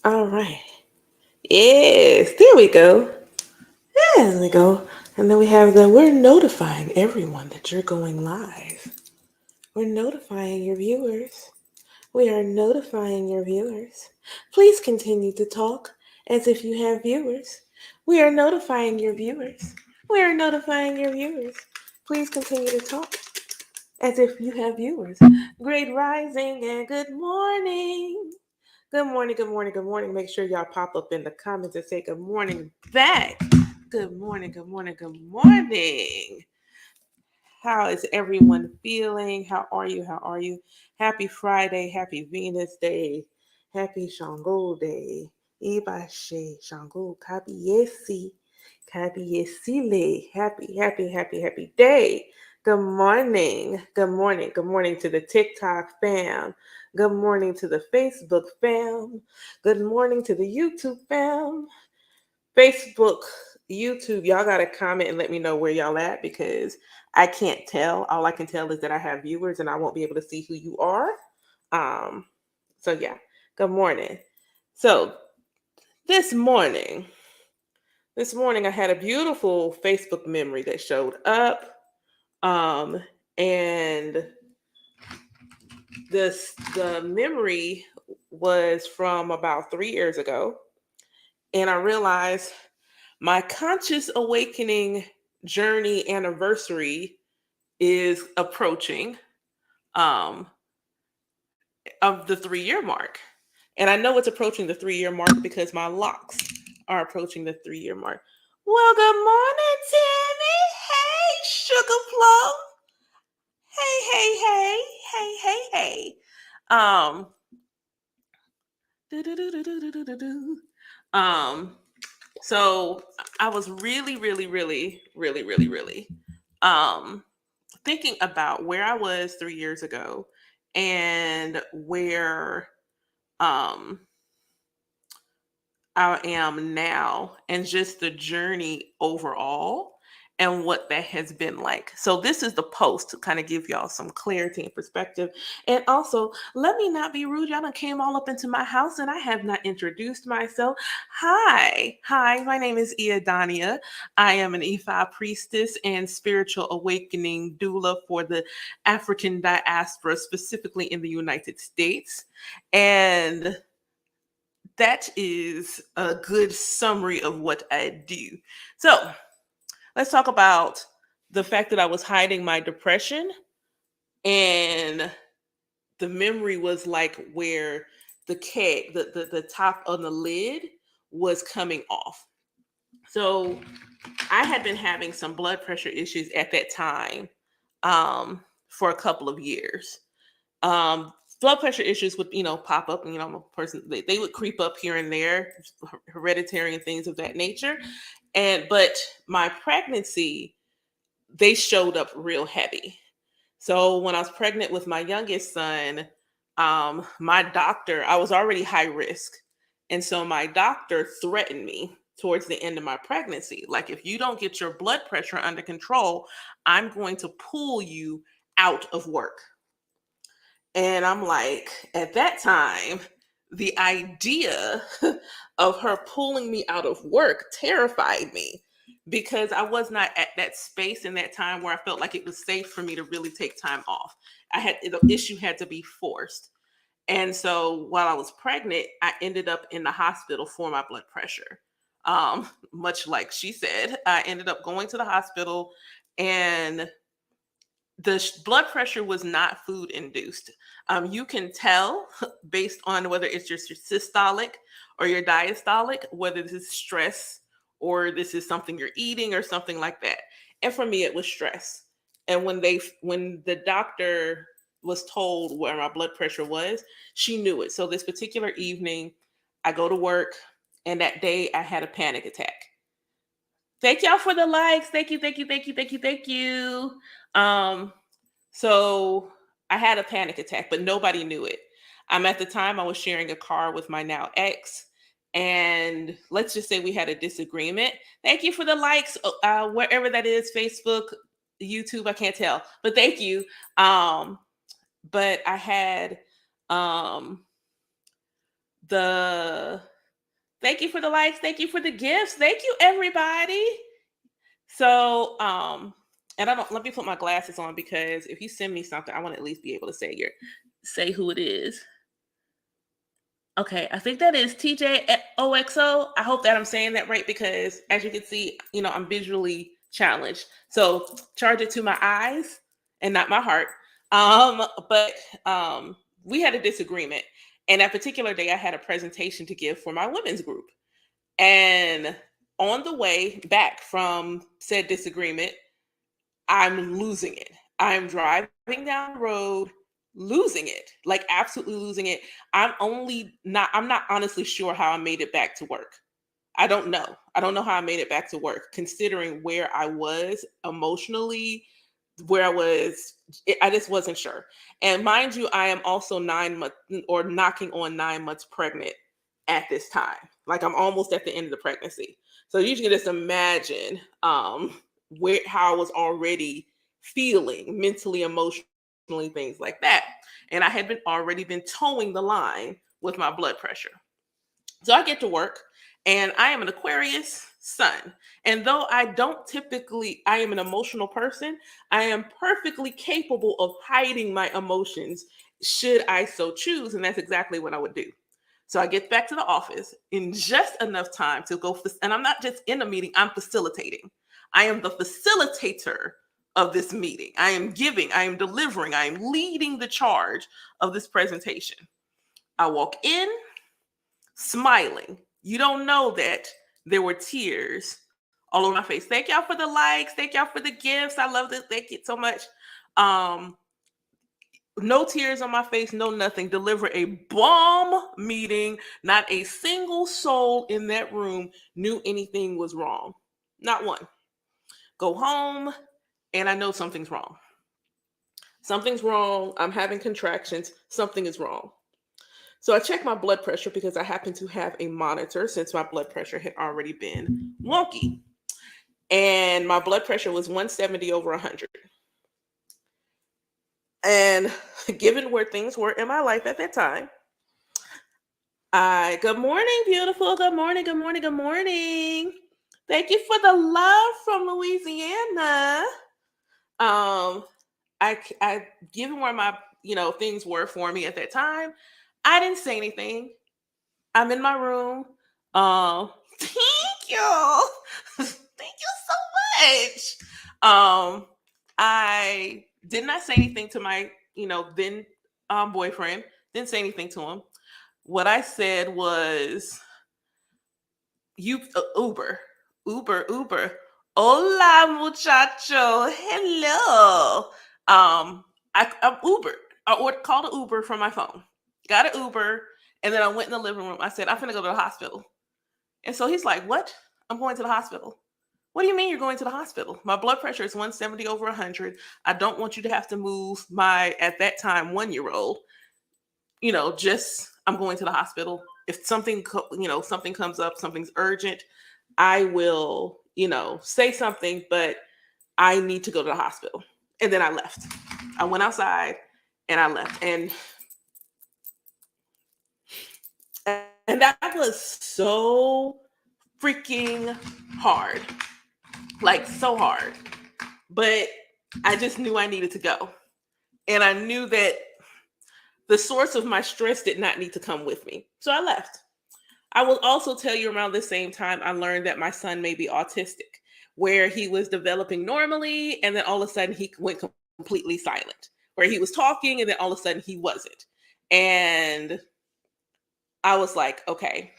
All right. Yes, there we go. There we go. And then we have we're notifying everyone that you're going live. We're notifying your viewers. We are notifying your viewers. Please continue to talk as if you have viewers. We are notifying your viewers. We are notifying your viewers. Please continue to talk as if you have viewers. Great rising and good morning. Good morning, good morning, good morning. Make sure y'all pop up in the comments and say good morning back. Good morning, good morning, good morning. How is everyone feeling? How are you? How are you? Happy Friday, happy Venus Day, happy Shango Day. Ibashe, Shango, Kabiyesi, Kabiyesile. Happy day. Good morning. Good morning. Good morning to the TikTok fam. Good morning to the Facebook fam. Good morning to the YouTube fam. Facebook, YouTube, y'all got to comment and let me know where y'all at because I can't tell. All I can tell is that I have viewers and I won't be able to see who you are. Um, so yeah, good morning. So this morning, this morning I had a beautiful Facebook memory that showed up. Um, and the memory was from about 3 years ago. And I realized my conscious awakening journey anniversary is approaching um, of the 3 year mark. And I know it's approaching the 3 year mark because my locks are approaching the 3 year mark. Well, good morning, Timmy. Hey, Sugar Plum. Hey. Um, do-do-do-do-do-do-do-do. um, so I was really um thinking about where I was 3 years ago and where um I am now and just the journey overall and what that has been like. So this is the post to kind of give y'all some clarity and perspective. And also, let me not be rude. Y'all done came all up into my house and I have not introduced myself. Hi, my name is Iadania. I am an Ifa priestess and spiritual awakening doula for the African diaspora, specifically in the United States. And that is a good summary of what I do. So let's talk about the fact that I was hiding my depression, and the memory was like where the keg, the top on the lid was coming off. So I had been having some blood pressure issues at that time for a couple of years. um Blood pressure issues would pop up, and I'm a person, they would creep up here and there, hereditary and things of that nature. But my pregnancy, they showed up real heavy. So when I was pregnant with my youngest son, my doctor, I was already high risk, and so my doctor threatened me towards the end of my pregnancy, like, if you don't get your blood pressure under control, I'm going to pull you out of work. And I'm like, at that time, the idea of her pulling me out of work terrified me because I was not at that space in that time where I felt like it was safe for me to really take time off. The issue had to be forced. And so while I was pregnant, I ended up in the hospital for my blood pressure. Much like she said, I ended up going to the hospital, and the blood pressure was not food induced. You can tell based on whether it's your systolic or your diastolic, whether this is stress or this is something you're eating or something like that. And for me, it was stress. And when the doctor was told where my blood pressure was, she knew it. So this particular evening, I go to work, and that day I had a panic attack. Thank y'all for the likes. Thank you. Um, so I had a panic attack, but nobody knew it. At the time, I was sharing a car with my now ex, and let's just say we had a disagreement. Thank you for the likes, wherever that is, Facebook, YouTube, I can't tell, but thank you. But I had, um, the thank you for the likes, thank you for the gifts, thank you everybody. So and I don't let me put my glasses on because if you send me something, I want to at least be able to say who it is. Okay, I think that is TJOXO. I hope that I'm saying that right because as you can see, I'm visually challenged. So charge it to my eyes and not my heart. But we had a disagreement. And that particular day I had a presentation to give for my women's group. And on the way back from said disagreement, I'm losing it. I'm driving down the road, losing it, like absolutely losing it. I'm not honestly sure how I made it back to work. I don't know. I don't know how I made it back to work, considering where I was emotionally, where I was. I just wasn't sure. And mind you, I am also 9 months or knocking on 9 months pregnant at this time. Like I'm almost at the end of the pregnancy. So you can just imagine where how I was already feeling mentally, emotionally, things like that. And I had already been towing the line with my blood pressure. So I get to work and I am an Aquarius sun. And though I am an emotional person, I am perfectly capable of hiding my emotions should I so choose. And that's exactly what I would do. So I get back to the office in just enough time to go, and I'm not just in a meeting, I'm facilitating. I am the facilitator of this meeting. I am giving, I am delivering, I am leading the charge of this presentation. I walk in smiling. You don't know that there were tears all over my face. Thank y'all for the likes. Thank y'all for the gifts. I love this. Thank you so much. Um, no tears on my face, no nothing. Deliver a bomb meeting. Not a single soul in that room knew anything was wrong. Not one. Go home, and I know something's wrong. Something's wrong. I'm having contractions. Something is wrong. So I checked my blood pressure because I happen to have a monitor since my blood pressure had already been wonky. And my blood pressure was 170 over 100. And given where things were in my life at that time, good morning, beautiful. Good morning, good morning, good morning. Thank you for the love from Louisiana. I given where my things were for me at that time, I didn't say anything. I'm in my room. Thank you. Thank you so much. I did not say anything to my, then boyfriend. Didn't say anything to him. What I said was, Uber. Hola, muchacho. Hello. I Ubered. Called an Uber from my phone. Got an Uber, and then I went in the living room. I said, I'm finna go to the hospital. And so he's like, what? I'm going to the hospital. What do you mean you're going to the hospital? My blood pressure is 170 over 100. I don't want you to have to move my, at that time, 1-year-old. I'm going to the hospital. If something comes up, something's urgent, I will, say something, but I need to go to the hospital. And then I left. I went outside and I left. And that was so freaking hard. Like so hard. But I just knew I needed to go. And I knew that the source of my stress did not need to come with me. So I left. I will also tell you around the same time, I learned that my son may be autistic, where he was developing normally, and then all of a sudden he went completely silent, where he was talking, and then all of a sudden he wasn't. And I was like, okay,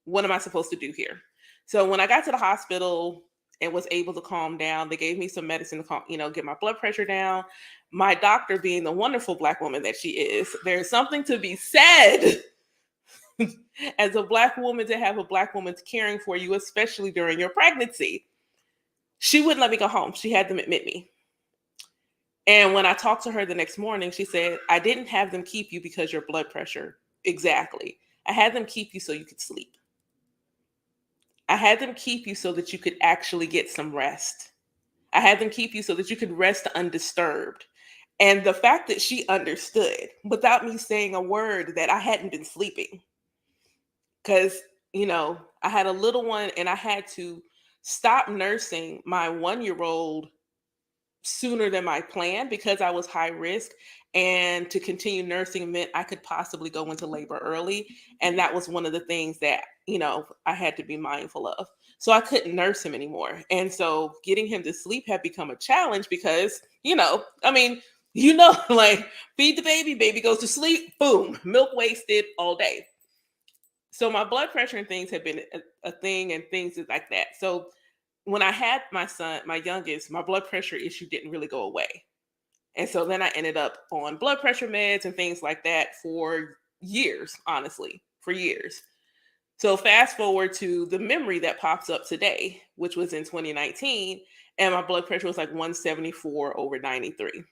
what am I supposed to do here? So when I got to the hospital and was able to calm down, they gave me some medicine to get my blood pressure down. My doctor, being the wonderful Black woman that she is, there's something to be said as a Black woman to have a Black woman caring for you, especially during your pregnancy. She wouldn't let me go home. She had them admit me. And when I talked to her the next morning, she said, I didn't have them keep you because your blood pressure. Exactly. I had them keep you so you could sleep. I had them keep you so that you could actually get some rest. I had them keep you so that you could rest undisturbed. And the fact that she understood without me saying a word that I hadn't been sleeping. because, I had a little one and I had to stop nursing my 1 year old sooner than my plan because I was high risk. And to continue nursing meant I could possibly go into labor early. And that was one of the things that, I had to be mindful of. So I couldn't nurse him anymore. And so getting him to sleep had become a challenge because, like feed the baby, baby goes to sleep, boom, milk wasted all day. So my blood pressure and things have been a thing and things like that. So when I had my son, my youngest, my blood pressure issue didn't really go away. And so then I ended up on blood pressure meds and things like that for years, honestly, for years. So fast forward to the memory that pops up today, which was in 2019, and my blood pressure was like 174 over 93.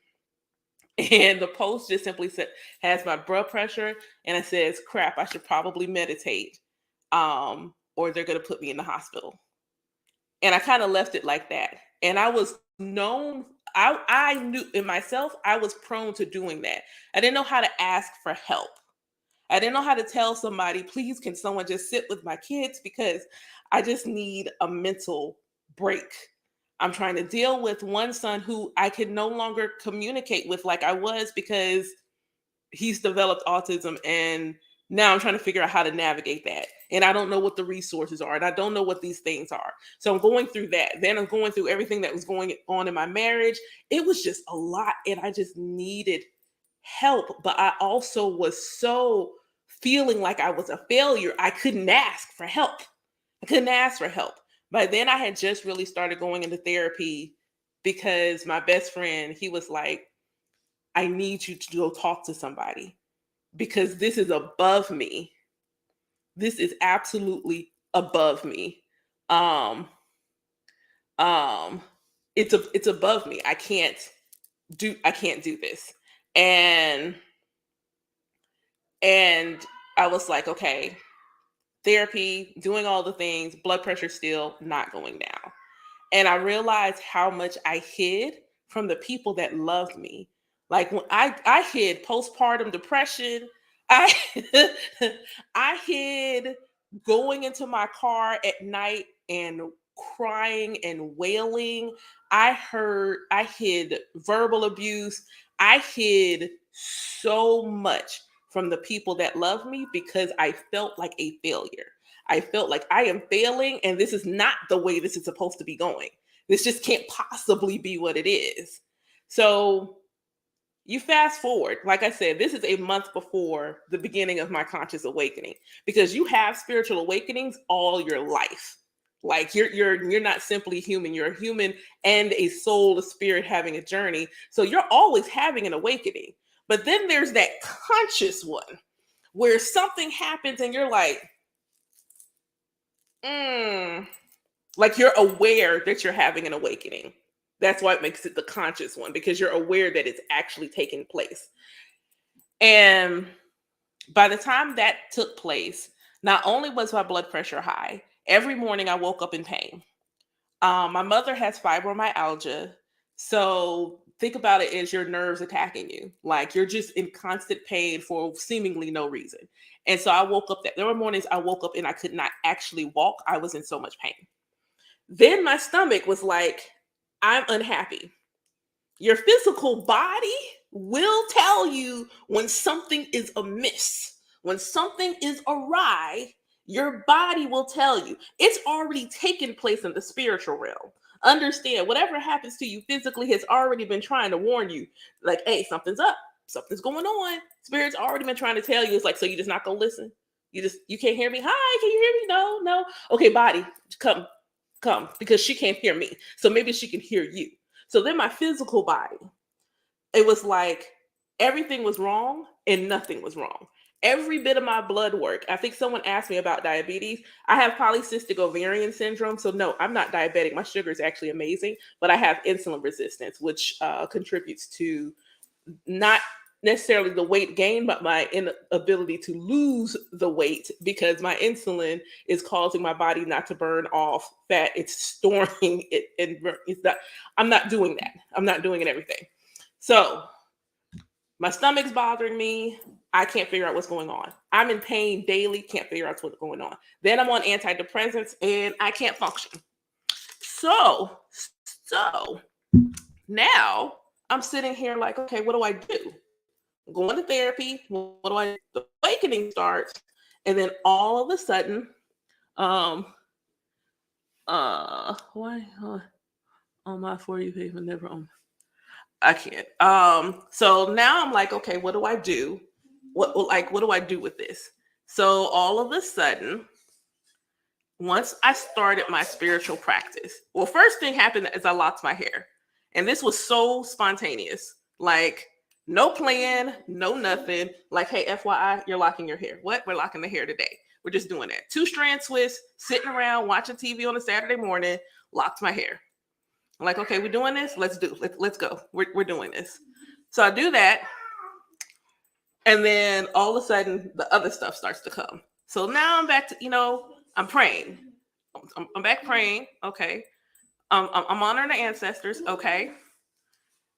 And the post just simply said, has my blood pressure, and it says, crap, I should probably meditate, or they're going to put me in the hospital. And I kind of left it like that. And I was known, I knew in myself, I was prone to doing that. I didn't know how to ask for help. I didn't know how to tell somebody, please, can someone just sit with my kids? Because I just need a mental break. I'm trying to deal with one son who I can no longer communicate with like I was because he's developed autism, and now I'm trying to figure out how to navigate that. And I don't know what the resources are, and I don't know what these things are. So I'm going through that. Then I'm going through everything that was going on in my marriage. It was just a lot, and I just needed help. But I also was so feeling like I was a failure. I couldn't ask for help. I couldn't ask for help. But then I had just really started going into therapy because my best friend, he was like, I need you to go talk to somebody because this is above me. This is absolutely above me. Um, um, it's above me. I can't do this. And and I was like, okay, therapy, doing all the things, blood pressure still not going down. And I realized how much I hid from the people that loved me. Like when I hid postpartum depression, I I hid going into my car at night and crying and wailing. I hid verbal abuse. I hid so much from the people that love me because I felt like a failure. I felt like I am failing and this is not the way this is supposed to be going. This just can't possibly be what it is. So you fast forward, like I said, this is a month before the beginning of my conscious awakening because you have spiritual awakenings all your life. Like you're not simply human, you're a human and a soul, a spirit having a journey. So you're always having an awakening. But then there's that conscious one where something happens and you're like you're aware that you're having an awakening. That's why it makes it the conscious one because you're aware that it's actually taking place. And by the time that took place, not only was my blood pressure high, every morning I woke up in pain. My mother has fibromyalgia. So think about it as your nerves attacking you. Like you're just in constant pain for seemingly no reason. And so I woke up there were mornings I woke up and I could not actually walk. I was in so much pain. Then my stomach was like, I'm unhappy. Your physical body will tell you when something is amiss, when something is awry. Your body will tell you it's already taken place in the spiritual realm. Understand, whatever happens to you physically has already been trying to warn you, like, hey, something's up, something's going on. Spirit's already been trying to tell you. It's like, so you just not gonna listen? You can't hear me? Hi, can you hear me? No, no. Okay, body, come, because she can't hear me. So maybe she can hear you. So then my physical body, it was like everything was wrong and nothing was wrong. Every bit of my blood work. I think someone asked me about diabetes. I have polycystic ovarian syndrome. So, no, I'm not diabetic. My sugar is actually amazing, but I have insulin resistance, which contributes to not necessarily the weight gain, but my inability to lose the weight because my insulin is causing my body not to burn off fat. It's storing it, and it's not. I'm not doing that. I'm not doing it everything. So my stomach's bothering me. I can't figure out what's going on. I'm in pain daily, can't figure out what's going on. Then I'm on antidepressants and I can't function. So, so now I'm sitting here like, okay, what do I do? I'm going to therapy. What do I do? The awakening starts, and then all of a sudden, um, why on my For You page, but never on. I can't. So now I'm like, okay, what do I do? What do I do with this? So all of a sudden, once I started my spiritual practice, well, first thing happened is I locked my hair. And this was so spontaneous. Like, no plan, no nothing. Like, hey, FYI, you're locking your hair. What? We're locking the hair today. We're just doing that. 2-strand twist, sitting around watching TV on a Saturday morning, locked my hair. I'm like, okay, we're doing this. Let's go. We're doing this. So I do that. And then all of a sudden, the other stuff starts to come. So now I'm back to, I'm praying. I'm back praying. Okay. I'm honoring the ancestors. Okay.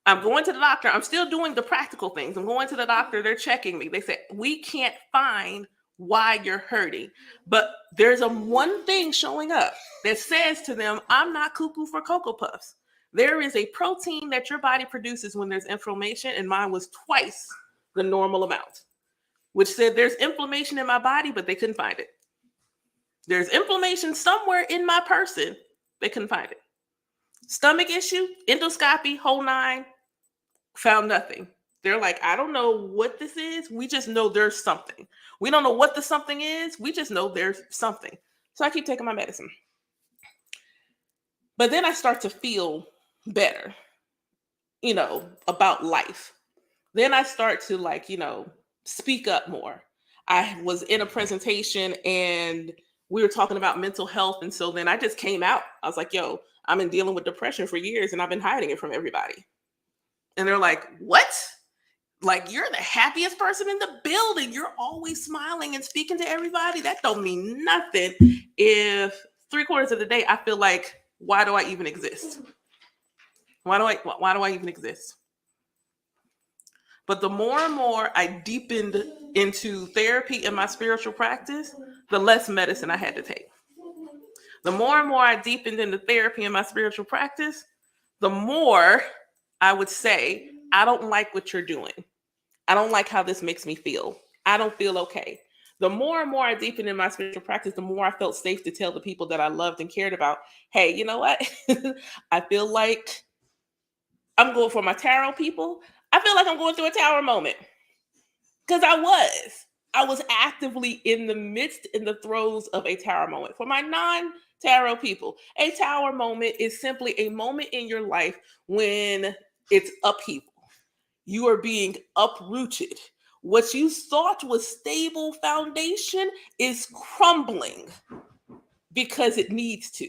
I'm going to the doctor. I'm still doing the practical things. I'm going to the doctor. They're checking me. They said, we can't find why you're hurting. But there's one thing showing up that says to them, I'm not cuckoo for Cocoa Puffs. There is a protein that your body produces when there's inflammation, and mine was twice the normal amount, which said there's inflammation in my body, but they couldn't find it. There's inflammation somewhere in my person. They couldn't find it. Stomach issue, endoscopy, whole nine, found nothing. They're like, I don't know what this is. We just know there's something. We don't know what the something is. We just know there's something. So I keep taking my medicine. But then I start to feel better, about life. Then I start to speak up more. I was in a presentation and we were talking about mental health. And so then I just came out. I was like, yo, I've been dealing with depression for years and I've been hiding it from everybody. And they're like, what? Like, you're the happiest person in the building. You're always smiling and speaking to everybody. That don't mean nothing if 3/4 of the day I feel like, why do I even exist? Why do I even exist? But the more and more I deepened into therapy and my spiritual practice, the less medicine I had to take. The more and more I deepened into therapy and my spiritual practice, the more I would say, I don't like what you're doing. I don't like how this makes me feel. I don't feel okay. The more and more I deepened in my spiritual practice, the more I felt safe to tell the people that I loved and cared about, hey, you know what? I feel like I'm going for my tarot people. I feel like I'm going through a tower moment. Because I was actively in the throes of a tower moment. For my non-tarot people, a tower moment is simply a moment in your life when it's upheaval. You are being uprooted. What you thought was stable foundation is crumbling because it needs to.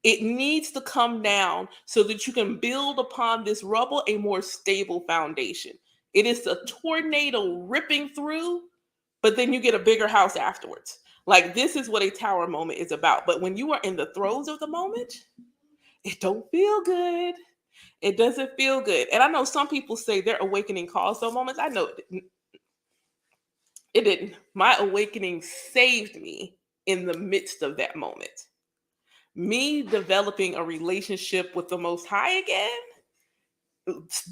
It needs to come down so that you can build upon this rubble a more stable foundation. It is a tornado ripping through, but then you get a bigger house afterwards. Like, this is what a tower moment is about. But when you are in the throes of the moment, it don't feel good. It doesn't feel good. And I know some people say their awakening caused those moments. I know it didn't. It didn't. My awakening saved me in the midst of that moment. Me developing a relationship with the Most High again,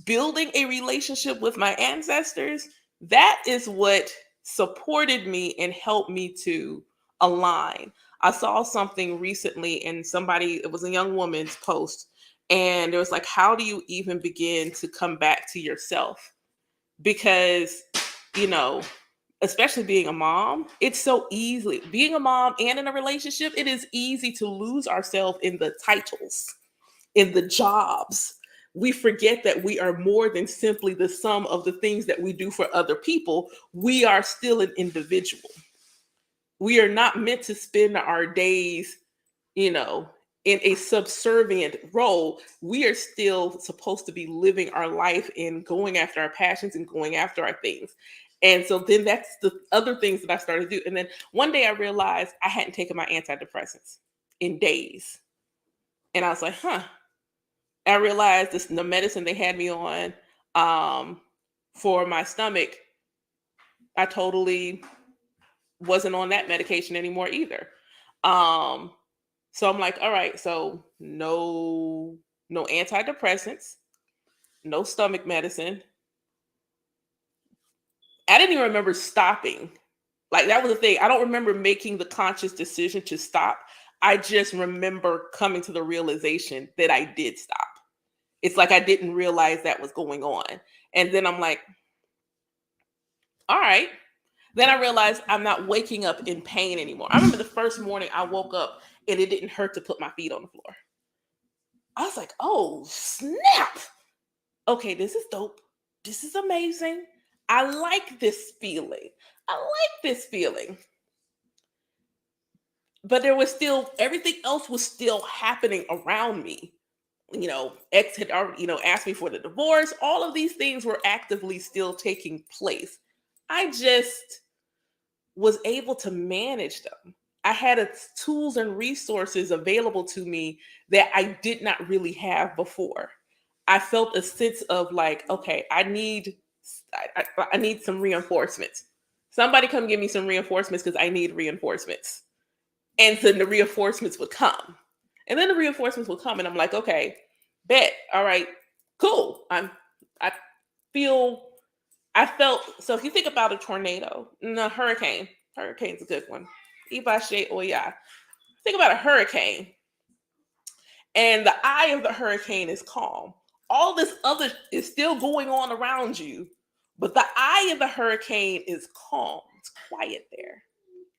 building a relationship with my ancestors, that is what supported me and helped me to align. I saw something recently and it was a young woman's post, and it was like, how do you even begin to come back to yourself? Because, you know, especially being a mom, it's so easily being a mom and in a relationship, it is easy to lose ourselves in the titles, in the jobs. We forget that we are more than simply the sum of the things that we do for other people. We are still an individual. We are not meant to spend our days, in a subservient role. We are still supposed to be living our life and going after our passions and going after our things. And so then that's the other things that I started to do. And then one day I realized I hadn't taken my antidepressants in days. And I was like, I realized the medicine they had me on for my stomach, I totally wasn't on that medication anymore either. Um, so I'm like, all right, so no antidepressants, no stomach medicine. I didn't even remember stopping. Like that was the thing. I don't remember making the conscious decision to stop. I just remember coming to the realization that I did stop. It's like I didn't realize that was going on. And then I'm like, all right. Then I realized I'm not waking up in pain anymore. I remember the first morning I woke up and it didn't hurt to put my feet on the floor. I was like, oh, snap. Okay, this is dope. This is amazing. I like this feeling. I like this feeling. But there was still, everything else was still happening around me. Ex had already, asked me for the divorce. All of these things were actively still taking place. I just was able to manage them. I had tools and resources available to me that I did not really have before. I felt a sense of like, okay, I need some reinforcements. Somebody come give me some reinforcements because I need reinforcements. And then the reinforcements would come. And then the reinforcements would come and I'm like, okay, bet. All right, cool. I feel I felt so if you think about a tornado, no hurricane's a good one. Ibashe Oya. Think about a hurricane, and the eye of the hurricane is calm. All this other is still going on around you, but the eye of the hurricane is calm. It's quiet there.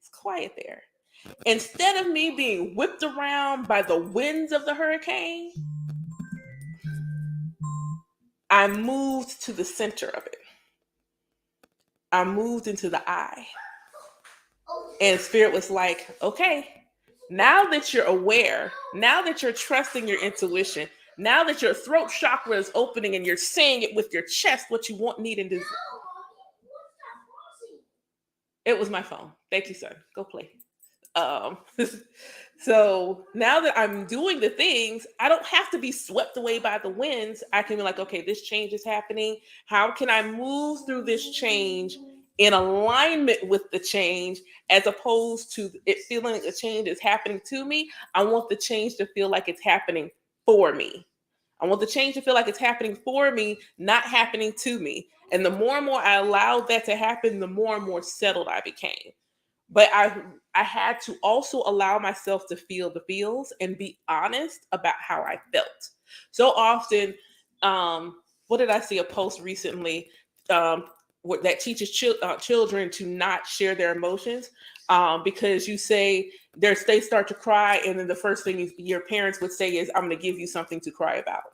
It's quiet there. Instead of me being whipped around by the winds of the hurricane, I moved to the center of it. I moved into the eye. And spirit was like, okay, now that you're aware, now that you're trusting your intuition, now that your throat chakra is opening and you're saying it with your chest, what you want, need, and desire. It was my phone. Thank you, son. Go play. Um, so now that I'm doing the things, I don't have to be swept away by the winds. I can be like, okay, this change is happening. How can I move through this change in alignment with the change, as opposed to it feeling like the change is happening to me? I want the change to feel like it's happening for me. I want the change to feel like it's happening for me, not happening to me. And the more and more I allowed that to happen, the more and more settled I became. But I had to also allow myself to feel the feels and be honest about how I felt. So often, what did I see a post recently that teaches children to not share their emotions, because you say they start to cry, and then the first thing your parents would say is, "I'm going to give you something to cry about."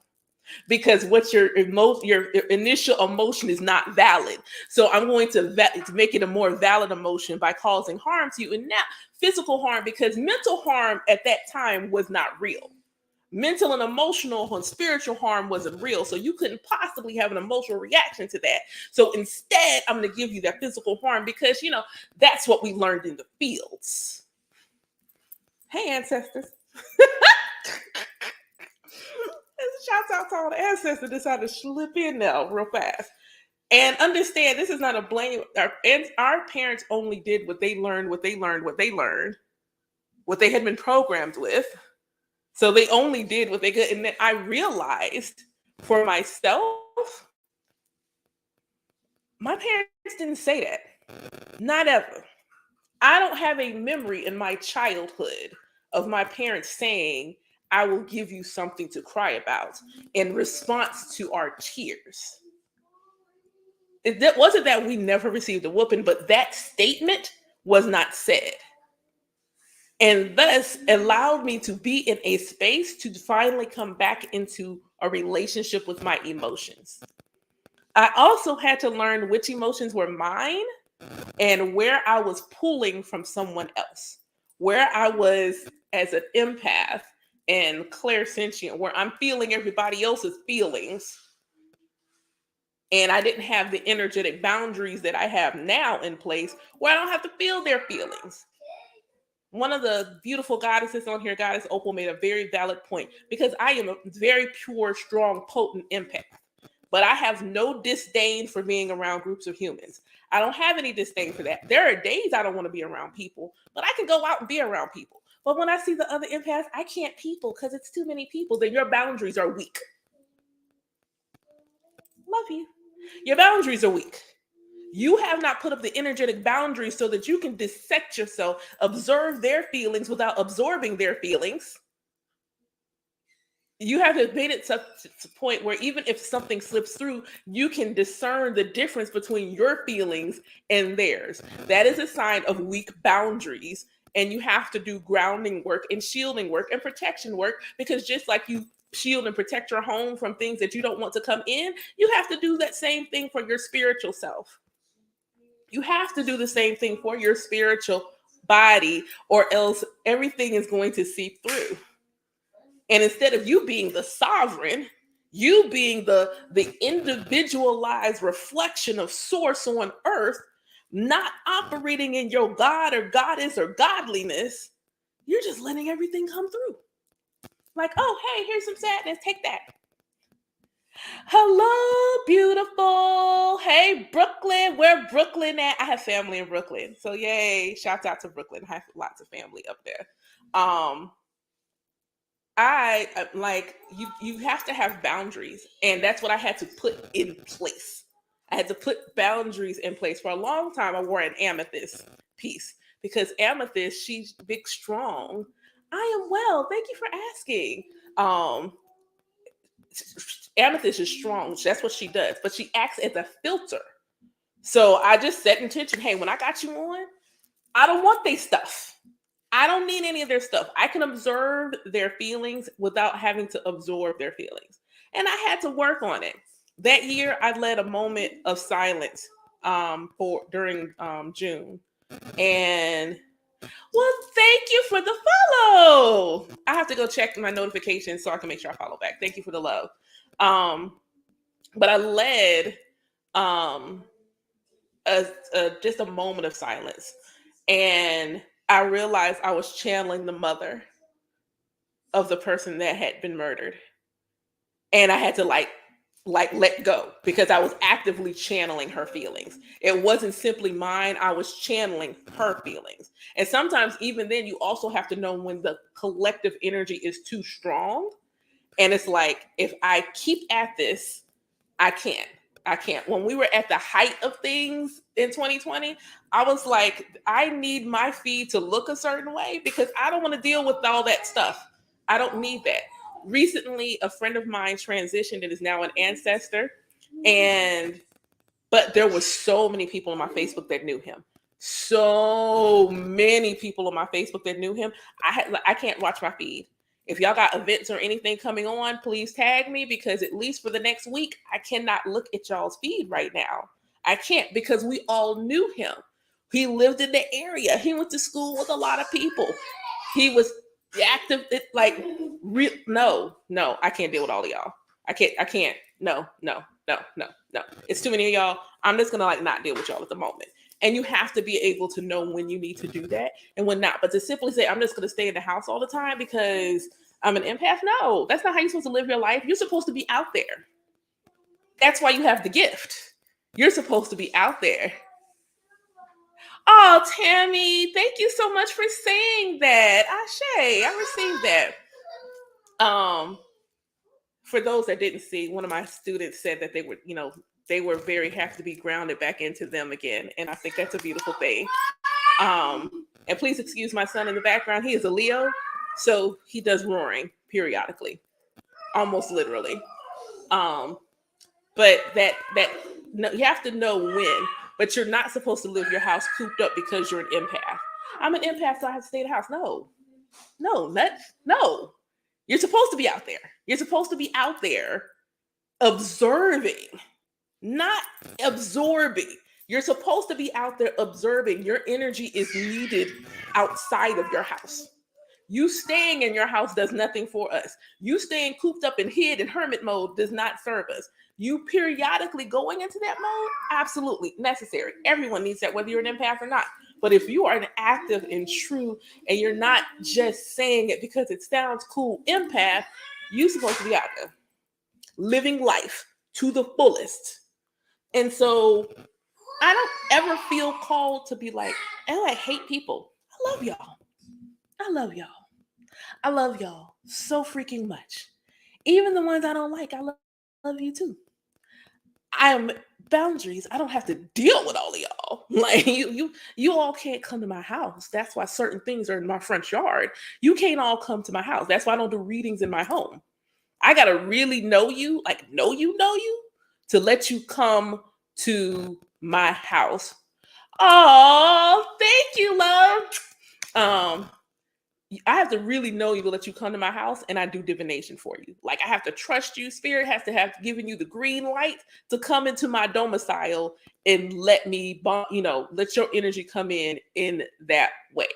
Because what your initial emotion is not valid. So I'm going to make it a more valid emotion by causing harm to you, and not physical harm, because mental harm at that time was not real. Mental and emotional and spiritual harm wasn't real. So you couldn't possibly have an emotional reaction to that. So instead, I'm going to give you that physical harm, because, that's what we learned in the fields. Hey, ancestors. Shouts out to all the ancestors decided to slip in now real fast. And understand, this is not a blame. Our parents only did what they learned, what they had been programmed with. So they only did what they could. And then I realized for myself, my parents didn't say that. Not ever. I don't have a memory in my childhood of my parents saying, "I will give you something to cry about," in response to our tears. It wasn't that we never received a whooping, but that statement was not said. And thus allowed me to be in a space to finally come back into a relationship with my emotions. I also had to learn which emotions were mine and where I was pulling from someone else, where I was as an empath and clairsentient, where I'm feeling everybody else's feelings. And I didn't have the energetic boundaries that I have now in place, where I don't have to feel their feelings. One of the beautiful goddesses on here, Goddess Opal, made a very valid point, because I am a very pure, strong, potent empath. but I have no disdain for being around groups of humans. I don't have any disdain for that. There are days I don't want to be around people, but I can go out and be around people. But when I see the other empaths, I can't people because it's too many people. Then your boundaries are weak. Love you. Your boundaries are weak. You have not put up the energetic boundaries so that you can dissect yourself, observe their feelings without absorbing their feelings. You have made it to a point where even if something slips through, you can discern the difference between your feelings and theirs. That is a sign of weak boundaries. And you have to do grounding work and shielding work and protection work, because just like you shield and protect your home from things that you don't want to come in, you have to do that same thing for your spiritual self. You have to do the same thing for your spiritual body, or else everything is going to seep through. And instead of you being the sovereign, you being the individualized reflection of source on earth, not operating in your God or goddess or godliness, you're just letting everything come through. Like, oh, hey, here's some sadness. Take that. Hello, beautiful. Hey, Brooklyn. Where Brooklyn at? I have family in Brooklyn. So yay. Shout out to Brooklyn. I have lots of family up there. I like you have to have boundaries, and that's what I had to put in place. I had to put boundaries in place. For a long time I wore an amethyst piece because amethyst, she's big, strong. I am well, thank you for asking. Amethyst is strong, that's what she does, but she acts as a filter. So I just set intention, hey, when I got you on, I don't want their stuff. I don't need any of their stuff. I can observe their feelings without having to absorb their feelings. And I had to work on it. That year, I led a moment of silence during June. And well, thank you for the follow. I have to go check my notifications so I can make sure I follow back. Thank you for the love. But I led just a moment of silence. And I realized I was channeling the mother of the person that had been murdered. And I had to like let go, because I was actively channeling her feelings. It wasn't simply mine. I was channeling her feelings. And sometimes even then, you also have to know when the collective energy is too strong. And it's like, if I keep at this, I can't. When we were at the height of things in 2020, I was like, I need my feed to look a certain way because I don't want to deal with all that stuff. I don't need that. Recently, a friend of mine transitioned and is now an ancestor. But there was so many people on my Facebook that knew him. So many people on my Facebook that knew him. I can't watch my feed. If y'all got events or anything coming on, please tag me, because at least for the next week, I cannot look at y'all's feed right now. I can't, because we all knew him. He lived in the area. He went to school with a lot of people. He was active. No, I can't deal with all of y'all. I can't. No. It's too many of y'all. I'm just gonna not deal with y'all at the moment. And you have to be able to know when you need to do that and when not. But to simply say, I'm just going to stay in the house all the time because I'm an empath, no, that's not how you're supposed to live your life. You're supposed to be out there. That's why you have the gift. You're supposed to be out there. Oh, Tammy, thank you so much for saying that. Ashe, I received that. For those that didn't see, one of my students said that they were very happy to be grounded back into them again. And I think that's a beautiful thing. And please excuse my son in the background. He is a Leo, so he does roaring periodically, almost literally. But you have to know when, but you're not supposed to live your house cooped up because you're an empath. I'm an empath, so I have to stay in the house. No. You're supposed to be out there. You're supposed to be out there observing, not absorbing. You're supposed to be out there observing. Your energy is needed outside of your house. You staying in your house does nothing for us. You staying cooped up and hid in hermit mode does not serve us. You periodically going into that mode, absolutely necessary. Everyone needs that, whether you're an empath or not. But if you are an active and true, and you're not just saying it because it sounds cool empath, you're supposed to be out there living life to the fullest. And so I don't ever feel called to be like, oh, I hate people. I love y'all. I love y'all. I love y'all so freaking much. Even the ones I don't like, I love you too. I am boundaries. I don't have to deal with all of y'all. Like you all can't come to my house. That's why certain things are in my front yard. You can't all come to my house. That's why I don't do readings in my home. I gotta really know you, like know you, to let you come to my house. Oh, thank you, love. I have to really know you to let you come to my house, and I do divination for you. Like I have to trust you. Spirit has to have given you the green light to come into my domicile and let me, let your energy come in that way.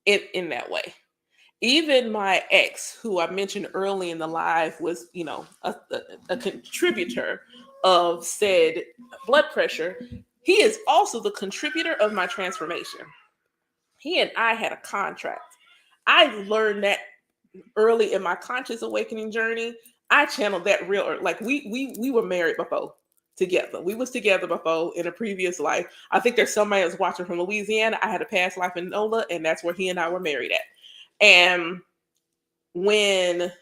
In that way. Even my ex, who I mentioned early in the live, was, a contributor of said blood pressure. He is also the contributor of my transformation. He and I had a contract. I learned that early in my conscious awakening journey. I channeled that real, like we were married before together. We was together before in a previous life. I think there's somebody that's watching from Louisiana. I had a past life in NOLA, and that's where he and I were married at. And when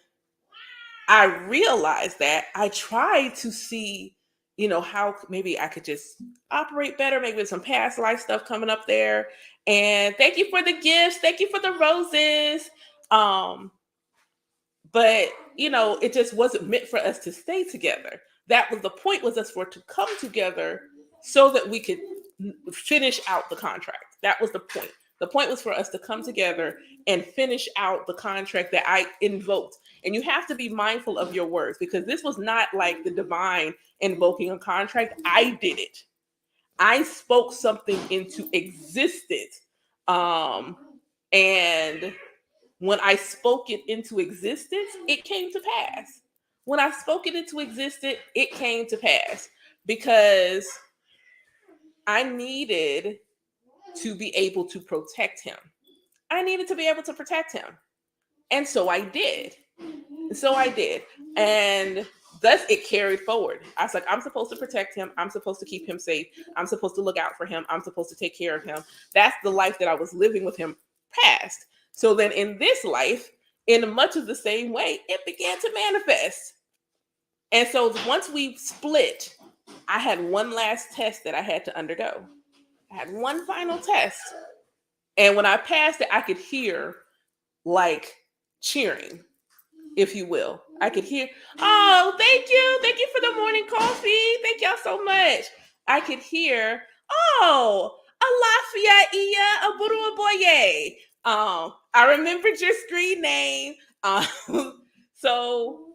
I realized that, I tried to see, how maybe I could just operate better. Maybe there's some past life stuff coming up there. And thank you for the gifts. Thank you for the roses. But it just wasn't meant for us to stay together. That was the point, was us for to come together so that we could finish out the contract. That was the point. The point was for us to come together and finish out the contract that I invoked. And you have to be mindful of your words, because this was not like the divine invoking a contract. I did it. I spoke something into existence. And when I spoke it into existence, it came to pass. When I spoke it into existence, it came to pass, because I needed to be able to protect him. I needed to be able to protect him. And so I did. And thus it carried forward. I was like, I'm supposed to protect him. I'm supposed to keep him safe. I'm supposed to look out for him. I'm supposed to take care of him. That's the life that I was living with him past. So then in this life, in much of the same way, it began to manifest. And so once we split, I had one last test that I had to undergo. I had one final test. And when I passed it, I could hear like cheering, if you will. I could hear, oh, thank you. Thank you for the morning coffee. Thank y'all so much. I could hear, oh, Alafia Iya Aburu Boye. I remembered your screen name. So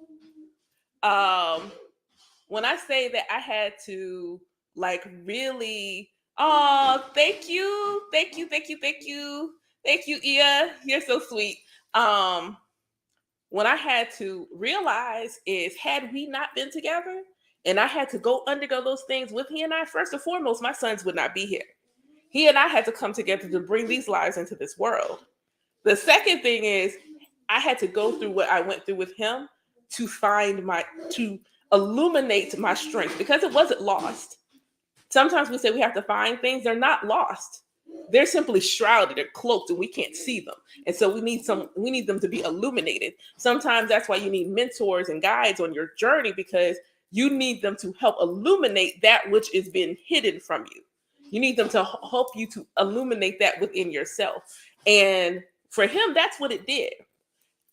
when I say that I had to like really, oh, thank you, Iya, you're so sweet. When I had to realize is, had we not been together and I had to go undergo those things with he and I, first and foremost, my sons would not be here. He and I had to come together to bring these lives into this world. The second thing is I had to go through what I went through with him to to illuminate my strength, because it wasn't lost. Sometimes we say we have to find things. They're not lost. They're simply shrouded, they're cloaked, and we can't see them. And so we need them to be illuminated. Sometimes that's why you need mentors and guides on your journey, because you need them to help illuminate that which is being hidden from you. You need them to help you to illuminate that within yourself. And for him, that's what it did.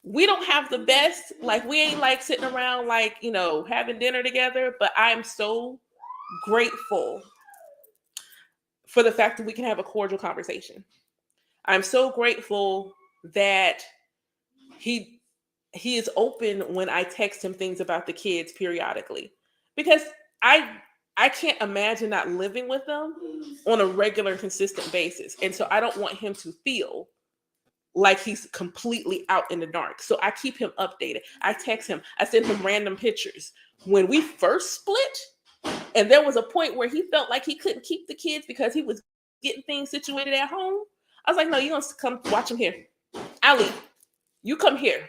We don't have the best, like we ain't like sitting around like, having dinner together, but I'm so grateful for the fact that we can have a cordial conversation. I'm so grateful that he is open when I text him things about the kids periodically, because I can't imagine not living with them on a regular, consistent basis. And so I don't want him to feel like he's completely out in the dark. So I keep him updated. I text him. I send him random pictures. When we first split, and there was a point where he felt like he couldn't keep the kids because he was getting things situated at home, I was like, no, you're going to come watch him here. Ali, you come here.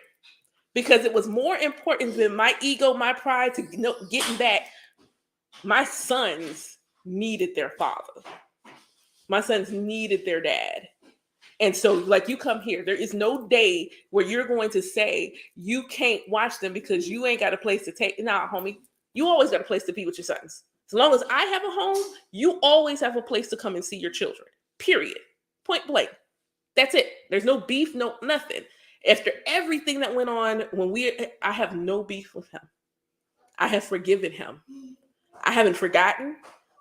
Because it was more important than my ego, my pride to getting back My sons needed their father. My sons needed their dad. And so, like, you come here, there is no day where you're going to say you can't watch them because you ain't got a place to take. Nah, homie, you always got a place to be with your sons. As long as I have a home, you always have a place to come and see your children. Period. Point blank. That's it. There's no beef, no nothing. After everything that went on I have no beef with him. I have forgiven him. I haven't forgotten,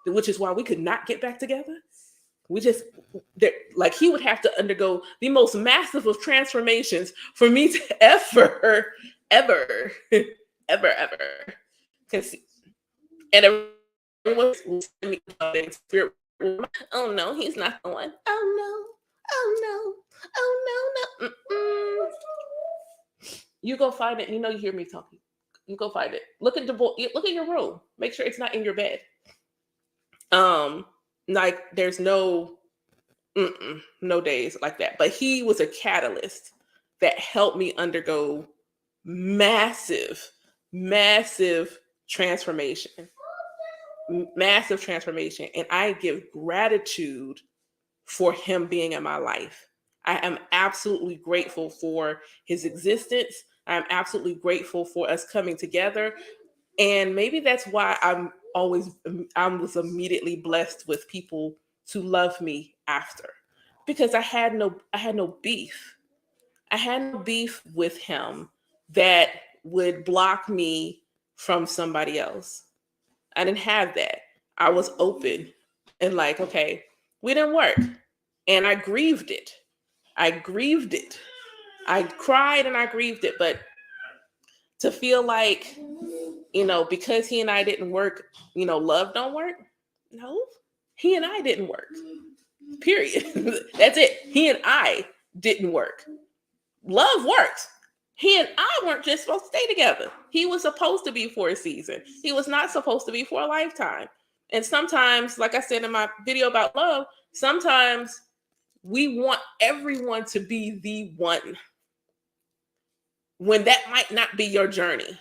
which is why we could not get back together. We just, like, he would have to undergo the most massive of transformations for me to ever, because, and everyone was me in spirit. Oh no, he's not the one. Oh no, oh no, oh no, no. You go find it. You know, you hear me talking. You go find it. Look at your room. Make sure it's not in your bed. Like, there's no days like that. But he was a catalyst that helped me undergo massive transformation. Massive transformation. And I give gratitude for him being in my life. I am absolutely grateful for his existence. I'm absolutely grateful for us coming together. And maybe that's why I was immediately blessed with people to love me after, because I had no beef. I had no beef with him that would block me from somebody else. I didn't have that. I was open and like, okay, we didn't work. And I grieved it. I cried and I grieved it. But to feel like, because he and I didn't work, love don't work. No, he and I didn't work. Period. That's it. He and I didn't work. Love worked. He and I weren't just supposed to stay together. He was supposed to be for a season. He was not supposed to be for a lifetime. And sometimes, like I said in my video about love, sometimes we want everyone to be the one, when that might not be your journey.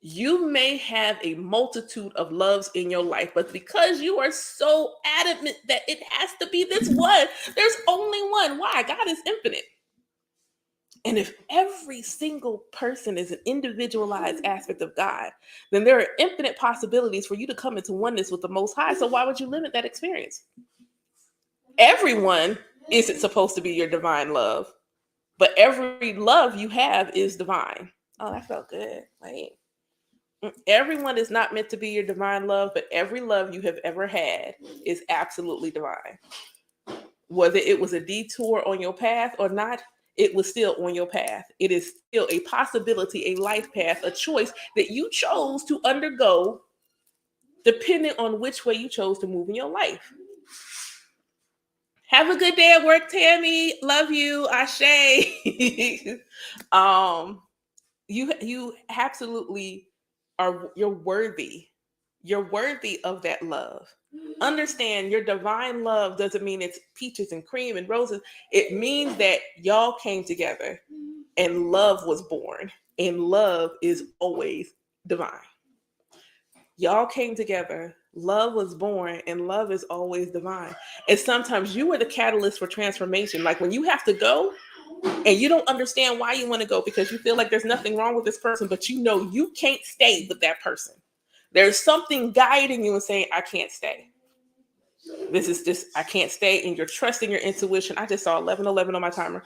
You may have a multitude of loves in your life, but because you are so adamant that it has to be this one, there's only one. Why? God is infinite. And if every single person is an individualized aspect of God, then there are infinite possibilities for you to come into oneness with the Most High. So why would you limit that experience? Everyone isn't supposed to be your divine love, but every love you have is divine. Oh, that felt good. Wait. Everyone is not meant to be your divine love, but every love you have ever had is absolutely divine. Whether it was a detour on your path or not, it was still on your path. It is still a possibility, a life path, a choice that you chose to undergo, depending on which way you chose to move in your life. Have a good day at work, Tammy. Love you. Ashe. You absolutely you're worthy. You're worthy of that love. Understand, your divine love doesn't mean it's peaches and cream and roses. It means that y'all came together and love was born, and love is always divine. Y'all came together, love was born, and love is always divine. And sometimes you are the catalyst for transformation. Like when you have to go and you don't understand why you want to go because you feel like there's nothing wrong with this person, but you can't stay with that person. There's something guiding you and saying, I can't stay. This is just, I can't stay. And you're trusting your intuition. I just saw 11:11 on my timer.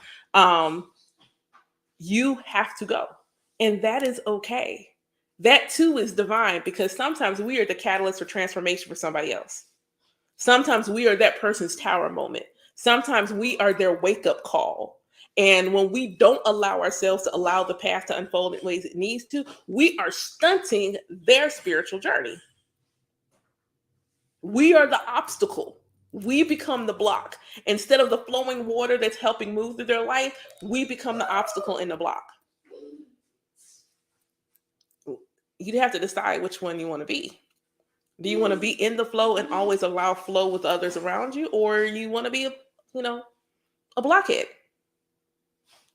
You have to go. And that is okay. That too is divine, because sometimes we are the catalyst for transformation for somebody else. Sometimes we are that person's tower moment. Sometimes we are their wake-up call. And when we don't allow ourselves to allow the path to unfold in ways it needs to, we are stunting their spiritual journey. We are the obstacle. We become the block. Instead of the flowing water that's helping move through their life, we become the obstacle in the block. You'd have to decide which one you want to be. Do you want to be in the flow and always allow flow with others around you? Or you want to be, a blockhead?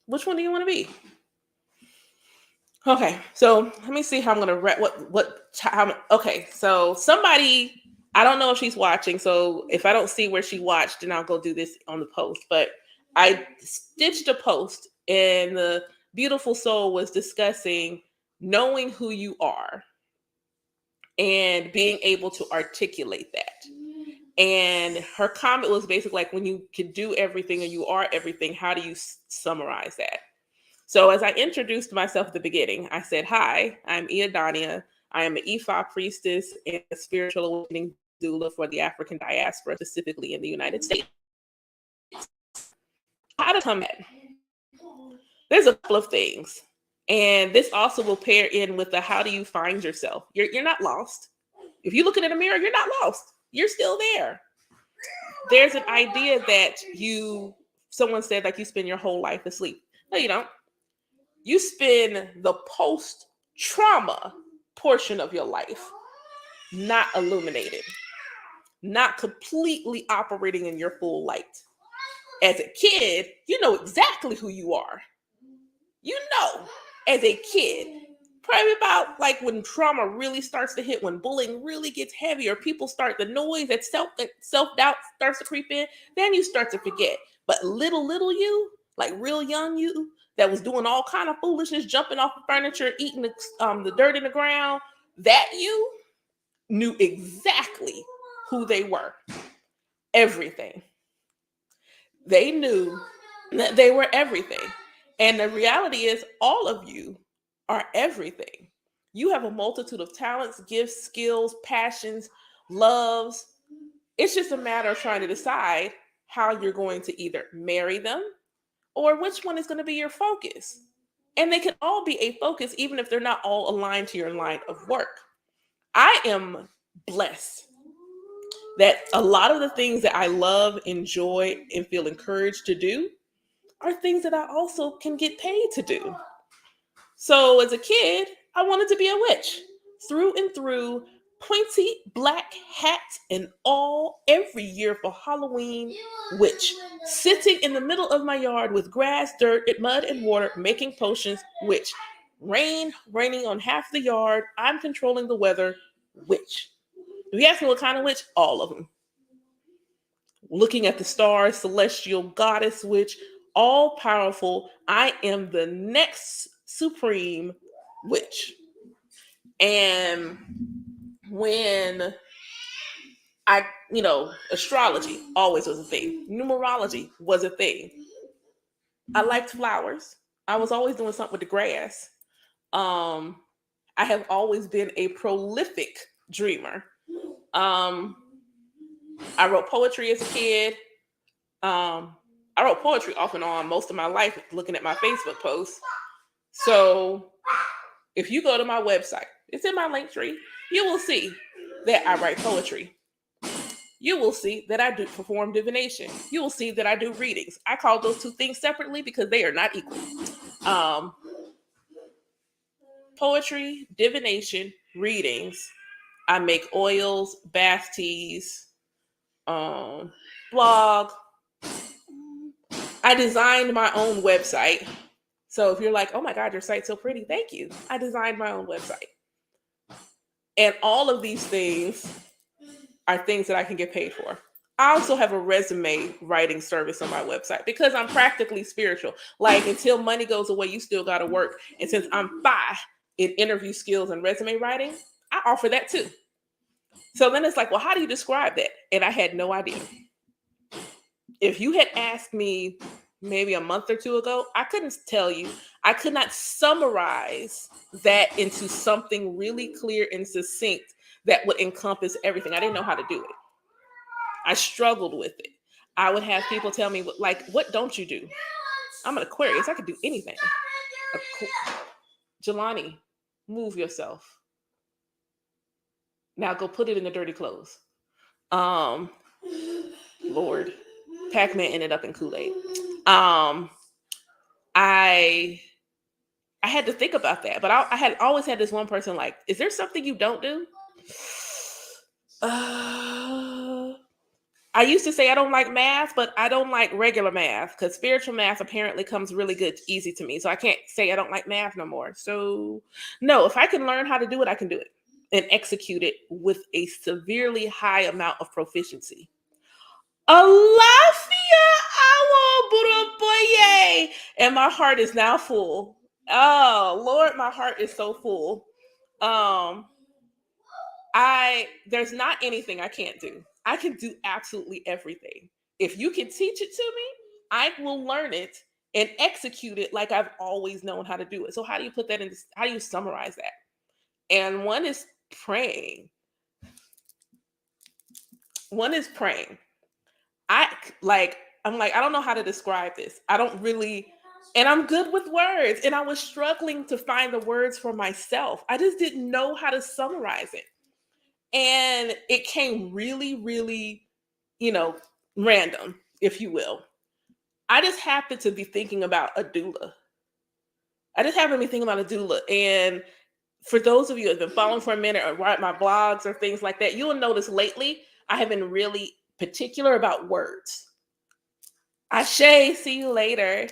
Which one do you want to be? Okay, so let me see how I'm gonna okay, so somebody, I don't know if she's watching, so if I don't see where she watched, then I'll go do this on the post. But I stitched a post, and the beautiful soul was discussing knowing who you are and being able to articulate that. And her comment was basically like, when you can do everything and you are everything, how do you summarize that? So as I introduced myself at the beginning, I said, hi, I'm Iadania. I am an Ifa priestess and a spiritual awakening doula for the African diaspora, specifically in the United States. How to come at? There's a couple of things. And this also will pair in with the how do you find yourself? You're not lost. If you look in the mirror, you're not lost. You're still there. There's an idea that someone said like you spend your whole life asleep. No, you don't. You spend the post trauma portion of your life not illuminated, not completely operating in your full light. As a kid, you know exactly who you are. You know, as a kid, probably about like when trauma really starts to hit, when bullying really gets heavy, or people start the noise that self-doubt starts to creep in, then you start to forget. But little you, like real young you, that was doing all kind of foolishness, jumping off the furniture, eating the dirt in the ground, that you knew exactly who they were. Everything. They knew that they were everything. And the reality is, all of you are everything. You have a multitude of talents, gifts, skills, passions, loves. It's just a matter of trying to decide how you're going to either marry them or which one is going to be your focus. And they can all be a focus, even if they're not all aligned to your line of work. I am blessed that a lot of the things that I love, enjoy, and feel encouraged to do are things that I also can get paid to do. So as a kid, I wanted to be a witch through and through, pointy black hat and all, every year for Halloween, witch. Sitting in the middle of my yard with grass, dirt, mud, and water, making potions, witch. Raining on half the yard. I'm controlling the weather, witch. If you ask me what kind of witch, all of them. Looking at the stars, celestial goddess witch, all powerful. I am the next supreme witch. And when astrology always was a thing, numerology was a thing. I liked flowers. I was always doing something with the grass. Um, I have always been a prolific dreamer. Um, I wrote poetry as a kid. I wrote poetry off and on most of my life, looking at my Facebook posts. So if you go to my website, it's in my link tree, you will see that I write poetry. You will see that I do perform divination. You will see that I do readings. I call those two things separately because they are not equal. Poetry, divination, readings. I make oils, bath teas, blog. I designed my own website. So if you're like, oh my God, your site's so pretty, thank you. I designed my own website. And all of these things are things that I can get paid for. I also have a resume writing service on my website because I'm practically spiritual. Like until money goes away, you still got to work. And since I'm fine in interview skills and resume writing, I offer that too. So then it's like, well, how do you describe that? And I had no idea. If you had asked me maybe a month or two ago, I couldn't tell you. I could not summarize that into something really clear and succinct that would encompass everything. I didn't know how to do it. I struggled with it. I would have people tell me, like, what don't you do? I'm an Aquarius. I could do anything. Jelani, move yourself. Now go put it in the dirty clothes. Lord. Pac-Man ended up in Kool-Aid. I had to think about that, but I had always had this one person like, is there something you don't do? I used to say I don't like math, but I don't like regular math because spiritual math apparently comes really good, easy to me. So I can't say I don't like math no more. So, no, if I can learn how to do it, I can do it and execute it with a severely high amount of proficiency. Alafia awo buruboye. And my heart is now full. Oh, Lord, my heart is so full. There's not anything I can't do. I can do absolutely everything. If you can teach it to me, I will learn it and execute it like I've always known how to do it. So how do you put that in? How do you summarize that? And one is praying. One is praying. I'm like, I don't know how to describe this. I don't really, and I'm good with words. And I was struggling to find the words for myself. I just didn't know how to summarize it. And it came really, really, random, if you will. I just happened to be thinking about a doula. And for those of you who have been following for a minute or write my blogs or things like that, you'll notice lately I have been really particular about words. Ashe, see you later.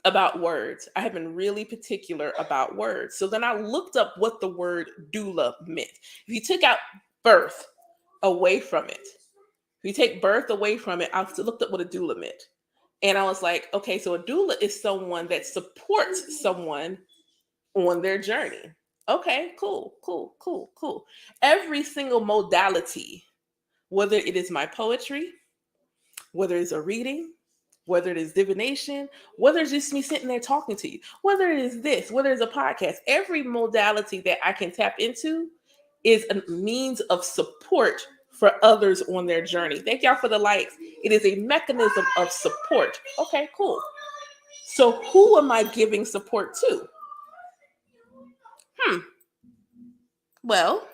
About words. I have been really particular about words. So then I looked up what the word doula meant. If you took out birth away from it, I looked up what a doula meant. And I was like, okay, so a doula is someone that supports someone on their journey. Okay, cool. Every single modality, whether it is my poetry, whether it's a reading, whether it is divination, whether it's just me sitting there talking to you, whether it is this, whether it's a podcast, every modality that I can tap into is a means of support for others on their journey. Thank y'all for the likes. It is a mechanism of support. Okay, cool. So who am I giving support to? Well,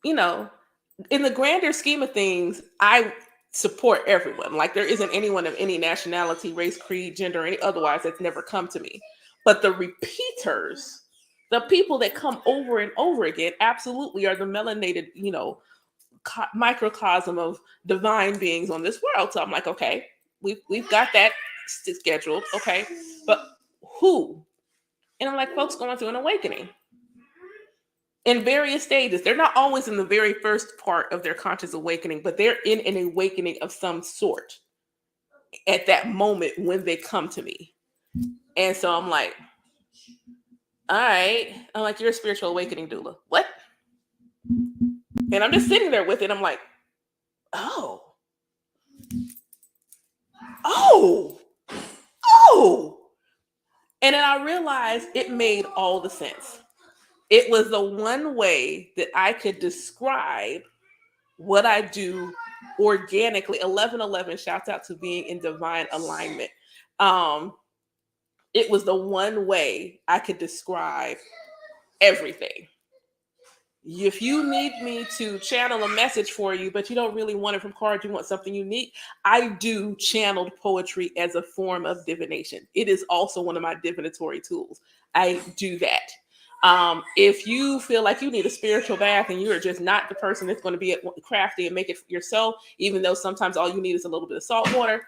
in the grander scheme of things, I support everyone. Like there isn't anyone of any nationality, race, creed, gender, or any otherwise that's never come to me. But the repeaters, the people that come over and over again, absolutely are the melanated, microcosm of divine beings on this world. So I'm like, okay, we've got that scheduled. Okay, but who? And I'm like, folks going through an awakening in various stages. They're not always in the very first part of their conscious awakening, but they're in an awakening of some sort at that moment when they come to me. And so I'm like, all right. I'm like, you're a spiritual awakening doula. What? And I'm just sitting there with it. I'm like, oh. And then I realized it made all the sense. It was the one way that I could describe what I do organically. 1111, shouts out to being in divine alignment. It was the one way I could describe everything. If you need me to channel a message for you, but you don't really want it from cards, you want something unique, I do channeled poetry as a form of divination. It is also one of my divinatory tools. I do that. If you feel like you need a spiritual bath and you're just not the person that's going to be crafty and make it yourself, even though sometimes all you need is a little bit of salt water,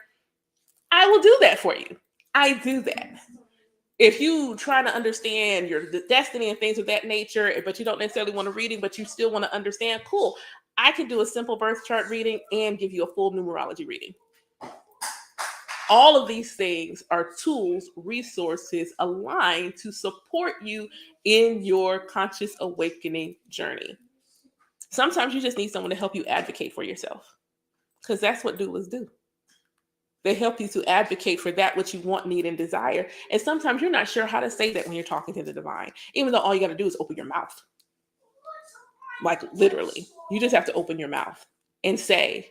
I will do that for you. I do that. If you try to understand your destiny and things of that nature, but you don't necessarily want a reading, but you still want to understand, cool. I can do a simple birth chart reading and give you a full numerology reading. All of these things are tools, resources aligned to support you in your conscious awakening journey. Sometimes you just need someone to help you advocate for yourself, because that's what doulas do. They help you to advocate for that which you want, need, and desire. And sometimes you're not sure how to say that when you're talking to the divine, even though all you got to do is open your mouth. Like literally, you just have to open your mouth and say,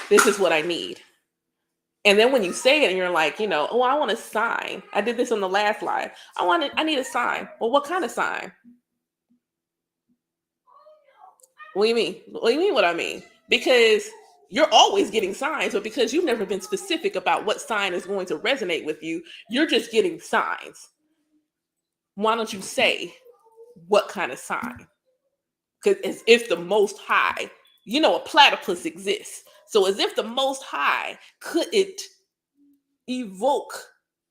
this is what I need. And then when you say it and you're like, oh, I want a sign. I did this on the last live. I need a sign. Well, what kind of sign? What do you mean? What do you mean what I mean? Because you're always getting signs, but because you've never been specific about what sign is going to resonate with you, you're just getting signs. Why don't you say what kind of sign? Because if the Most High, a platypus exists. So as if the Most High couldn't evoke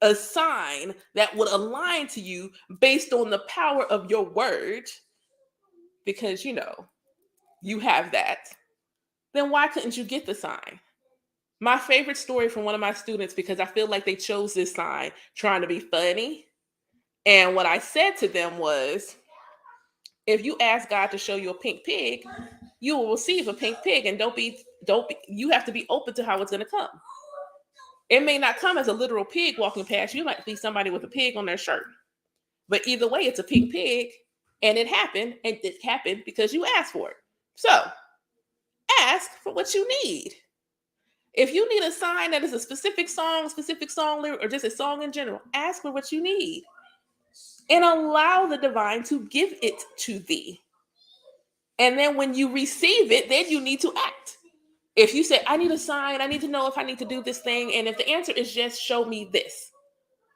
a sign that would align to you based on the power of your word, because you have that, then why couldn't you get the sign? My favorite story from one of my students, because I feel like they chose this sign trying to be funny. And what I said to them was, if you ask God to show you a pink pig, you will receive a pink pig, and you have to be open to how it's going to come. It may not come as a literal pig walking past. You might be somebody with a pig on their shirt. But either way, it's a pink pig, and it happened because you asked for it. So ask for what you need. If you need a sign that is a specific song lyric, or just a song in general, ask for what you need and allow the divine to give it to thee. And then when you receive it, then you need to act. If you say, I need a sign, I need to know if I need to do this thing, and if the answer is just show me this,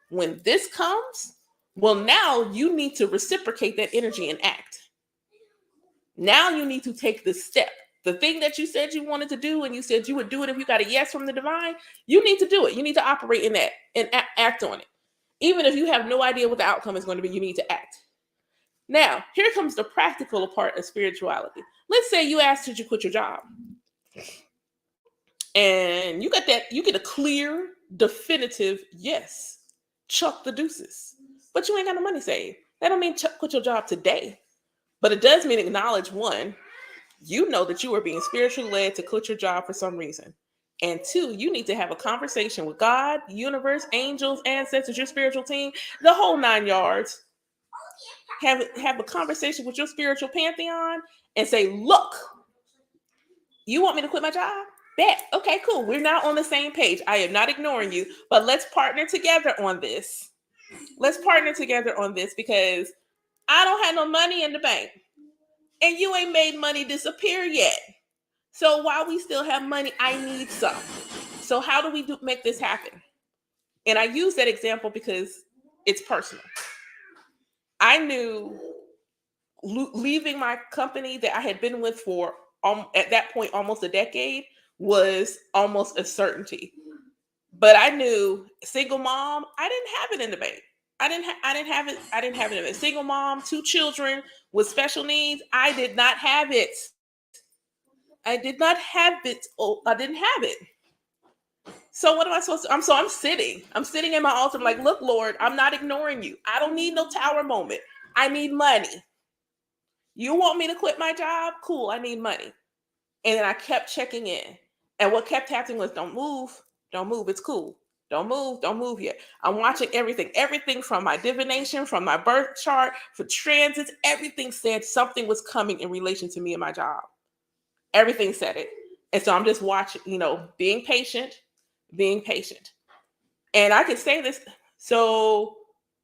when this comes, well, now you need to reciprocate that energy and act. Now you need to take the step. The thing that you said you wanted to do, and you said you would do it if you got a yes from the divine, you need to do it. You need to operate in that and act on it. Even if you have no idea what the outcome is going to be, you need to act. Now, here comes the practical part of spirituality. Let's say you asked, did you quit your job? And you get a clear, definitive yes. Chuck the deuces. But you ain't got no money saved. That don't mean quit your job today. But it does mean acknowledge, one, you know that you are being spiritually led to quit your job for some reason. And two, you need to have a conversation with God, universe, angels, ancestors, your spiritual team, the whole 9 yards. Have a conversation with your spiritual pantheon and say, look, you want me to quit my job? Bet. Okay, cool. We're now on the same page. I am not ignoring you, but let's partner together on this. Let's partner together on this, because I don't have no money in the bank and you ain't made money disappear yet. So while we still have money, I need some. So how do we make this happen? And I use that example because it's personal. I knew leaving my company that I had been with for at that point almost a decade was almost a certainty. But I knew single mom, I didn't have it in the bank. I didn't have it in the bank. Single mom, 2 children with special needs, I did not have it. I did not have it. I didn't have it. So what am I supposed to? I'm sitting in my altar. I'm like, look, Lord, I'm not ignoring you. I don't need no tower moment. I need money. You want me to quit my job? Cool. I need money. And then I kept checking in. And what kept happening was, don't move. Don't move. It's cool. Don't move yet. I'm watching everything from my divination, from my birth chart, for transits, everything said something was coming in relation to me and my job. Everything said it. And so I'm just watching, being patient. And I can say this. So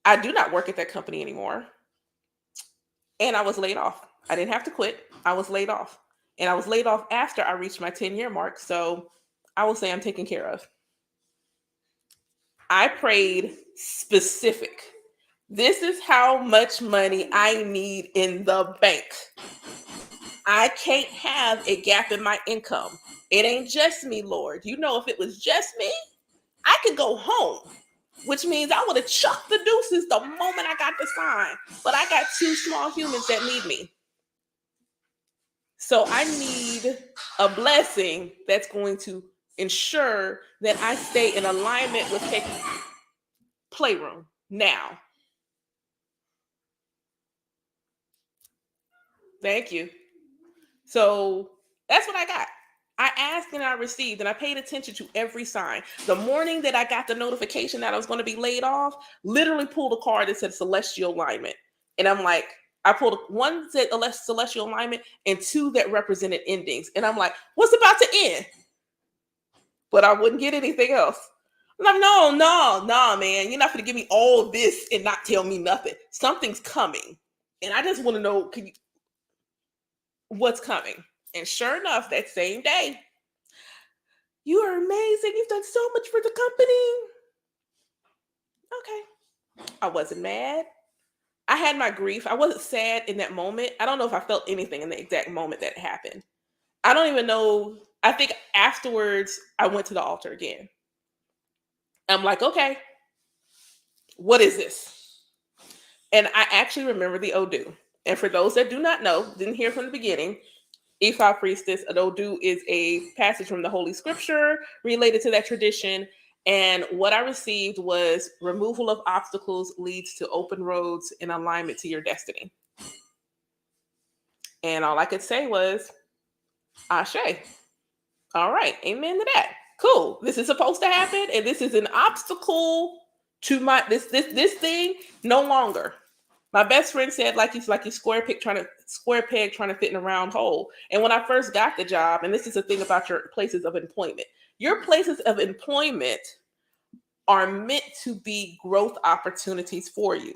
I do not work at that company anymore. And I was laid off. I didn't have to quit. I was laid off. And I was laid off after I reached my 10-year mark. So I will say I'm taken care of. I prayed specific. This is how much money I need in the bank. I can't have a gap in my income. It ain't just me, Lord. If it was just me, I could go home, which means I would have chucked the deuces the moment I got the sign. But I got 2 small humans that need me. So I need a blessing that's going to ensure that I stay in alignment with Playroom now. Thank you. So that's what I got. I asked and I received, and I paid attention to every sign. The morning that I got the notification that I was going to be laid off, literally pulled a card that said celestial alignment. And I'm like, I pulled one that said celestial alignment and 2 that represented endings. And I'm like, what's about to end? But I wouldn't get anything else. I'm like, no, man. You're not going to give me all this and not tell me nothing. Something's coming. And I just want to know, what's coming? And sure enough, that same day, you are amazing. You've done so much for the company. Okay. I wasn't mad. I had my grief. I wasn't sad in that moment. I don't know if I felt anything in the exact moment that happened. I don't even know. I think afterwards I went to the altar again. I'm like, okay, what is this? And I actually remember the Odu. And for those that do not know, didn't hear from the beginning, Ifa priestess, an Odu is a passage from the Holy Scripture related to that tradition. And what I received was removal of obstacles leads to open roads in alignment to your destiny. And all I could say was, Ashe. All right, amen to that. Cool. This is supposed to happen, and this is an obstacle to my this thing no longer. My best friend said, like he's like you square peg trying to fit in a round hole. And when I first got the job, and this is the thing about your places of employment, your places of employment are meant to be growth opportunities for you.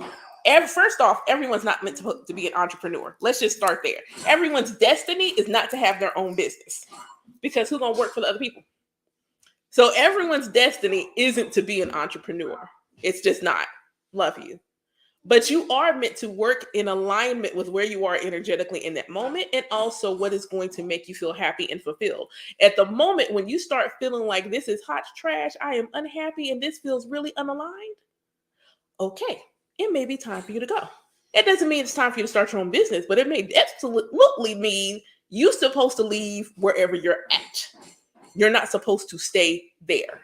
First off, everyone's not meant to be an entrepreneur. Let's just start there. Everyone's destiny is not to have their own business, because who's gonna work for the other people? So everyone's destiny isn't to be an entrepreneur. It's just not. Love you. But you are meant to work in alignment with where you are energetically in that moment, and also what is going to make you feel happy and fulfilled. At the moment when you start feeling like this is hot trash, I am unhappy, and this feels really unaligned, okay, it may be time for you to go. It doesn't mean it's time for you to start your own business, but it may absolutely mean you're supposed to leave wherever you're at. You're not supposed to stay there.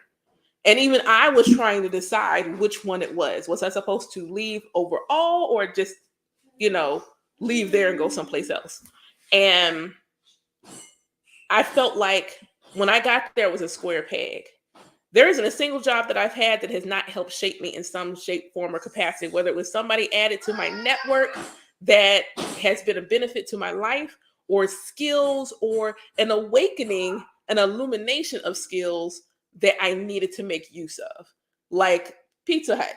And even I was trying to decide which one it was. Was I supposed to leave overall, or just, leave there and go someplace else? And I felt like when I got there, it was a square peg. There isn't a single job that I've had that has not helped shape me in some shape, form, or capacity, whether it was somebody added to my network that has been a benefit to my life, or skills, or an awakening, an illumination of skills that I needed to make use of. Like Pizza Hut.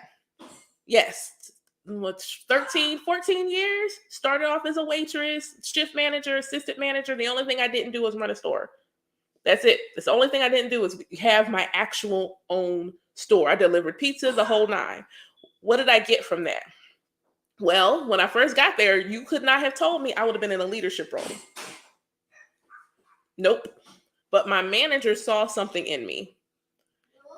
Yes, 13, 14 years. Started off as a waitress, shift manager, assistant manager. The only thing I didn't do was run a store. That's it. That's the only thing I didn't do was have my actual own store. I delivered pizza, the whole nine. What did I get from that? Well, when I first got there, you could not have told me I would have been in a leadership role. Nope. But my manager saw something in me.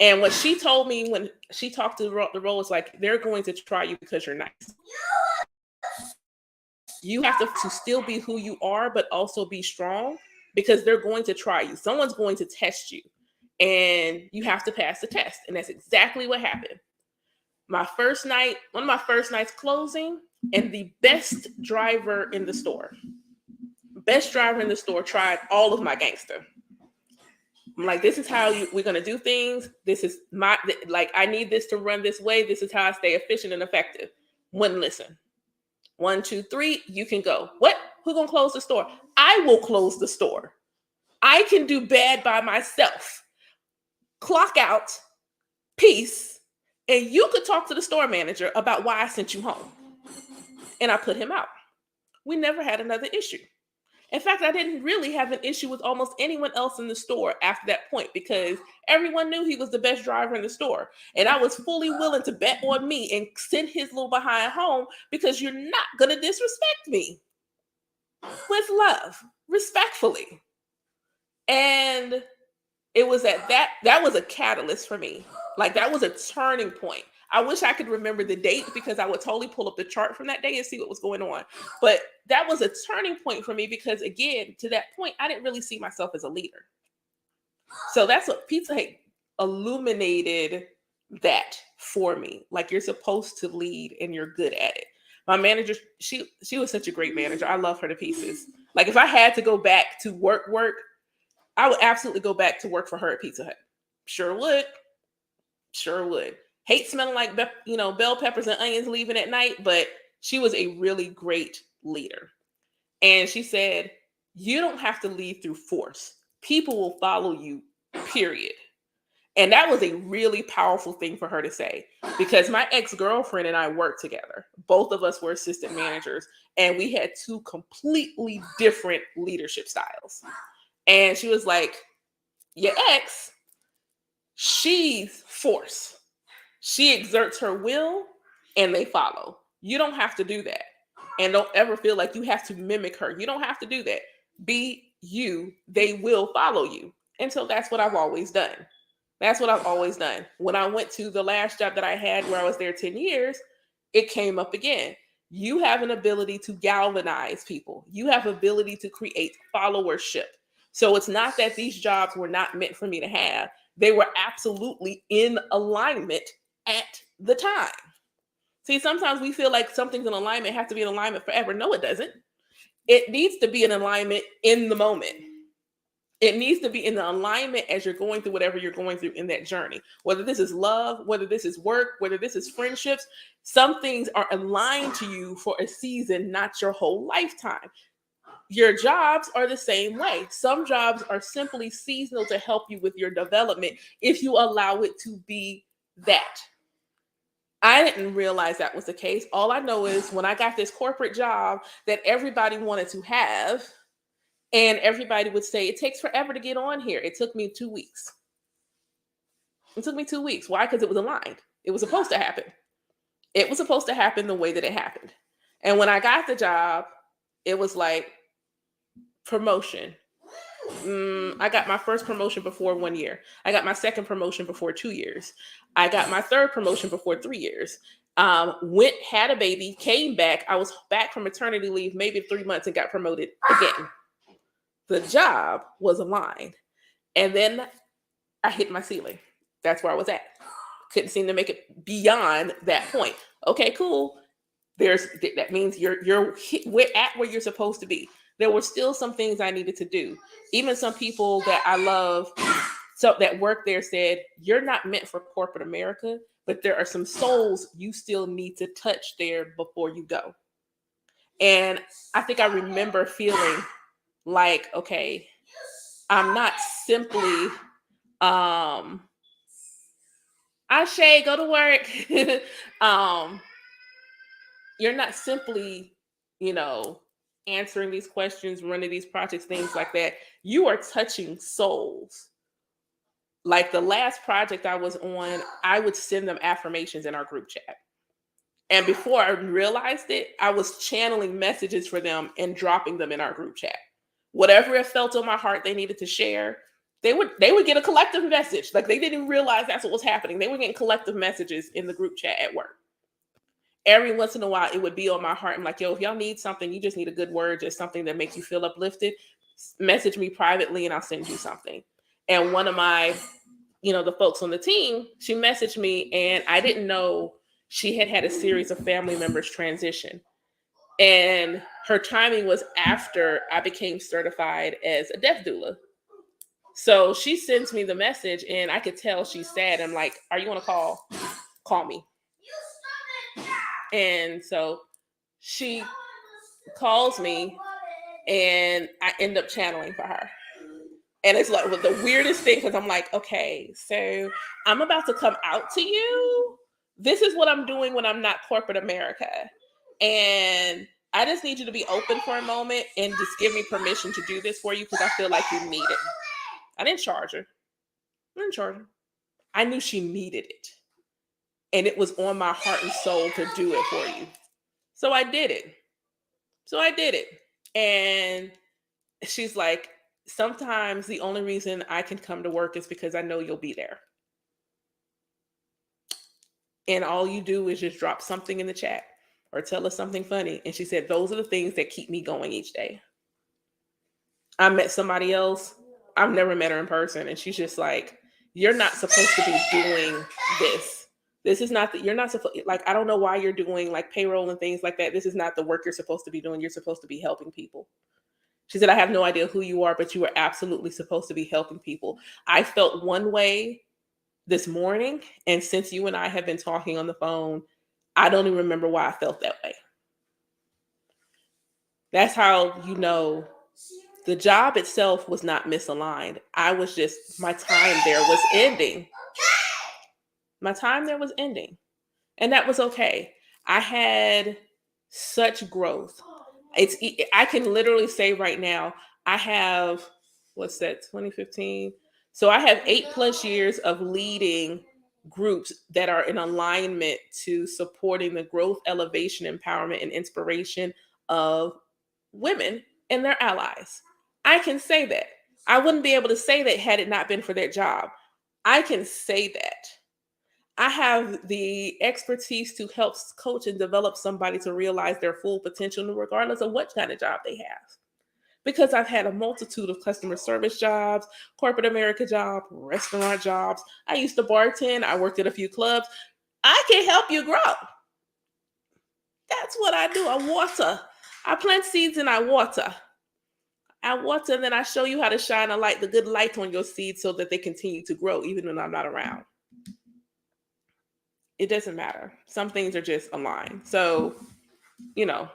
And what she told me when she talked to the role is like, they're going to try you because you're nice. You have to still be who you are, but also be strong, because they're going to try you. Someone's going to test you, and you have to pass the test. And that's exactly what happened. One of my first nights closing, and the best driver in the store tried all of my gangster. I'm like, this is how we're going to do things. This is I need this to run this way. This is how I stay efficient and effective. Wouldn't listen. 1, 2, 3, you can go. What? Who gonna close the store? I will close the store. I can do bad by myself. Clock out, peace, and you could talk to the store manager about why I sent you home. And I put him out. We never had another issue. In fact, I didn't really have an issue with almost anyone else in the store after that point, because everyone knew he was the best driver in the store. And I was fully willing to bet on me and send his little behind home, because you're not going to disrespect me. With love, respectfully. And it was that was a catalyst for me. Like, that was a turning point. I wish I could remember the date, because I would totally pull up the chart from that day and see what was going on. But that was a turning point for me, because again, to that point, I didn't really see myself as a leader. So that's what Pizza Hut illuminated that for me. Like, you're supposed to lead and you're good at it. My manager, she was such a great manager. I love her to pieces. Like, if I had to go back to work, I would absolutely go back to work for her at Pizza Hut. Sure would. Hate smelling like bell peppers and onions leaving at night, but she was a really great leader. And she said, you don't have to lead through force. People will follow you, period. And that was a really powerful thing for her to say, because my ex-girlfriend and I worked together. Both of us were assistant managers, and we had two completely different leadership styles. And she was like, your ex, she's force. She exerts her will and they follow. You don't have to do that. And don't ever feel like you have to mimic her. You don't have to do that. Be you, they will follow you. And so that's what I've always done. That's what I've always done. When I went to the last job that I had where I was there 10 years, it came up again. You have an ability to galvanize people. You have ability to create followership. So it's not that these jobs were not meant for me to have. They were absolutely in alignment at the time. See, sometimes we feel like something's in alignment, has to be in alignment forever. No, it doesn't. It needs to be in alignment in the moment. It needs to be in the alignment as you're going through whatever you're going through in that journey. Whether this is love, whether this is work, whether this is friendships, some things are aligned to you for a season, not your whole lifetime. Your jobs are the same way. Some jobs are simply seasonal to help you with your development if you allow it to be that. I didn't realize that was the case. All I know is when I got this corporate job that everybody wanted to have, and everybody would say, it takes forever to get on here. It took me 2 weeks. It took me 2 weeks. Why? Because it was aligned. It was supposed to happen. It was supposed to happen the way that it happened. And when I got the job, it was like promotion. I got my first promotion before 1 year. I got my second promotion before 2 years. I got my third promotion before 3 years. Went, had a baby, came back. I was back from maternity leave, maybe 3 months, and got promoted again. The job was aligned. And then I hit my ceiling. That's where I was at. Couldn't seem to make it beyond that point. Okay, cool. That means we're at where you're supposed to be. There were still some things I needed to do. Even some people that I love, so that work there, said, you're not meant for corporate America, but there are some souls you still need to touch there before you go. And I think I remember feeling like, okay, I'm not simply Ashe, go to work. You're not simply, answering these questions, running these projects, things like that. You are touching souls. Like the last project I was on, I would send them affirmations in our group chat. And before I realized it, I was channeling messages for them and dropping them in our group chat. Whatever it felt on my heart they needed to share, they would get a collective message. Like they didn't even realize that's what was happening. They were getting collective messages in the group chat at work. Every once in a while, it would be on my heart. I'm like, yo, if y'all need something, you just need a good word, just something that makes you feel uplifted, message me privately and I'll send you something. And one of my, the folks on the team, she messaged me and I didn't know she had a series of family members transition. And her timing was after I became certified as a death doula. So she sends me the message and I could tell she's sad. I'm like, are you on a call? Call me. And so she calls me and I end up channeling for her. And it's like the weirdest thing because I'm like, okay, so I'm about to come out to you. This is what I'm doing when I'm not corporate America. And I just need you to be open for a moment and just give me permission to do this for you because I feel like you need it. I didn't charge her. I knew she needed it. And it was on my heart and soul to do it for you. So I did it. And she's like, sometimes the only reason I can come to work is because I know you'll be there. And all you do is just drop something in the chat or tell us something funny. And she said, those are the things that keep me going each day. I met somebody else. I've never met her in person. And she's just like, you're not supposed to be doing this. This is not that you're not supposed, like, I don't know why you're doing like payroll and things like that. This is not the work you're supposed to be doing. You're supposed to be helping people. She said, I have no idea who you are, but you are absolutely supposed to be helping people. I felt one way this morning. And since you and I have been talking on the phone, I don't even remember why I felt that way. That's how the job itself was not misaligned. I was just, my time there was ending. And that was okay. I had such growth. I can literally say right now, I have, 2015. So I have 8+ years of leading groups that are in alignment to supporting the growth, elevation, empowerment, and inspiration of women and their allies. I can say that. I wouldn't be able to say that had it not been for their job. I can say that. I have the expertise to help coach and develop somebody to realize their full potential, regardless of what kind of job they have. Because I've had a multitude of customer service jobs, corporate America jobs, restaurant jobs. I used to bartend. I worked at a few clubs. I can help you grow. That's what I do. I water. I plant seeds and I water. I water and then I show you how to shine a light, the good light on your seeds so that they continue to grow even when I'm not around. It doesn't matter. Some things are just aligned. So, yeah.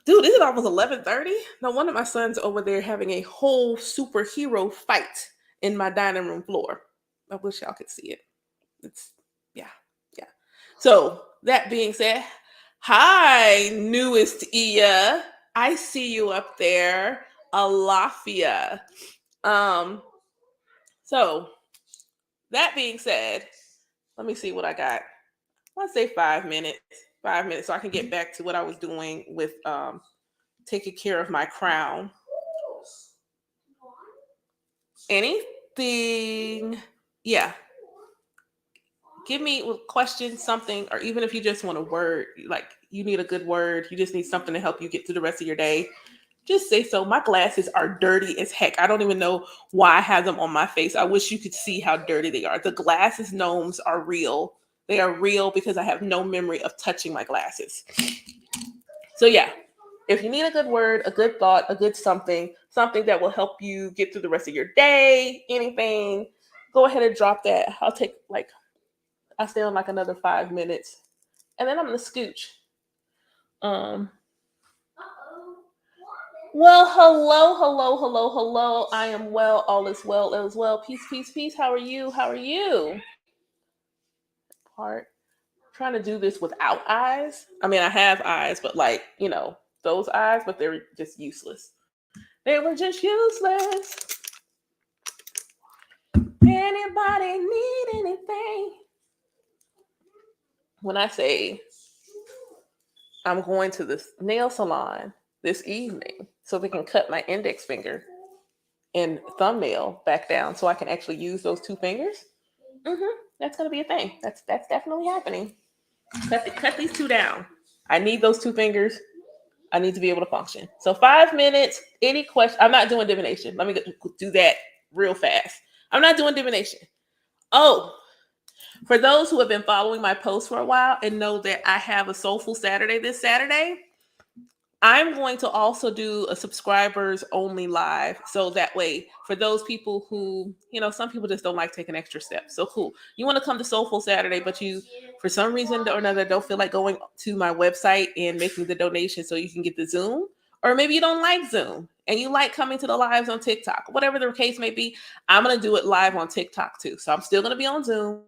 Dude, this is almost 11:30. No wonder my son's over there having a whole superhero fight in my dining room floor. I wish y'all could see it. It's yeah, yeah. So that being said, hi, newest Ia. I see you up there, Alafia. Um, so that being said, let me see what I got. Let's say 5 minutes. 5 minutes, so I can get back to what I was doing with taking care of my crown. Anything? Yeah. Give me a question, something, or even if you just want a word, like you need a good word, you just need something to help you get through the rest of your day. Just say so. My glasses are dirty as heck. I don't even know why I have them on my face. I wish you could see how dirty they are. The glasses gnomes are real. They are real because I have no memory of touching my glasses. So yeah, if you need a good word, a good thought, a good something that will help you get through the rest of your day, anything, go ahead and drop that. I'll stay on like another 5 minutes and then I'm gonna scooch. Um well, hello. I am well, all is well, as well. Peace, peace, peace. How are you? How are you? Part trying to do this without eyes. I mean, I have eyes, but like, those eyes, but they're just useless. They were just useless. Anybody need anything? When I say I'm going to the nail salon this evening so they can cut my index finger and thumbnail back down so I can actually use those two fingers, that's going to be a thing. That's definitely happening. Cut these two down. I need those two fingers. I need to be able to function. So 5 minutes. Any question? I'm not doing divination. Let me do that real fast. I'm not doing divination. Oh, for those who have been following my posts for a while and know that I have a Soulful Saturday this Saturday, I'm going to also do a subscribers only live. So that way, for those people who, some people just don't like taking extra steps. So cool. You want to come to Soulful Saturday, but you, for some reason or another, don't feel like going to my website and making the donation so you can get the Zoom. Or maybe you don't like Zoom and you like coming to the lives on TikTok. Whatever the case may be, I'm going to do it live on TikTok too. So I'm still going to be on Zoom,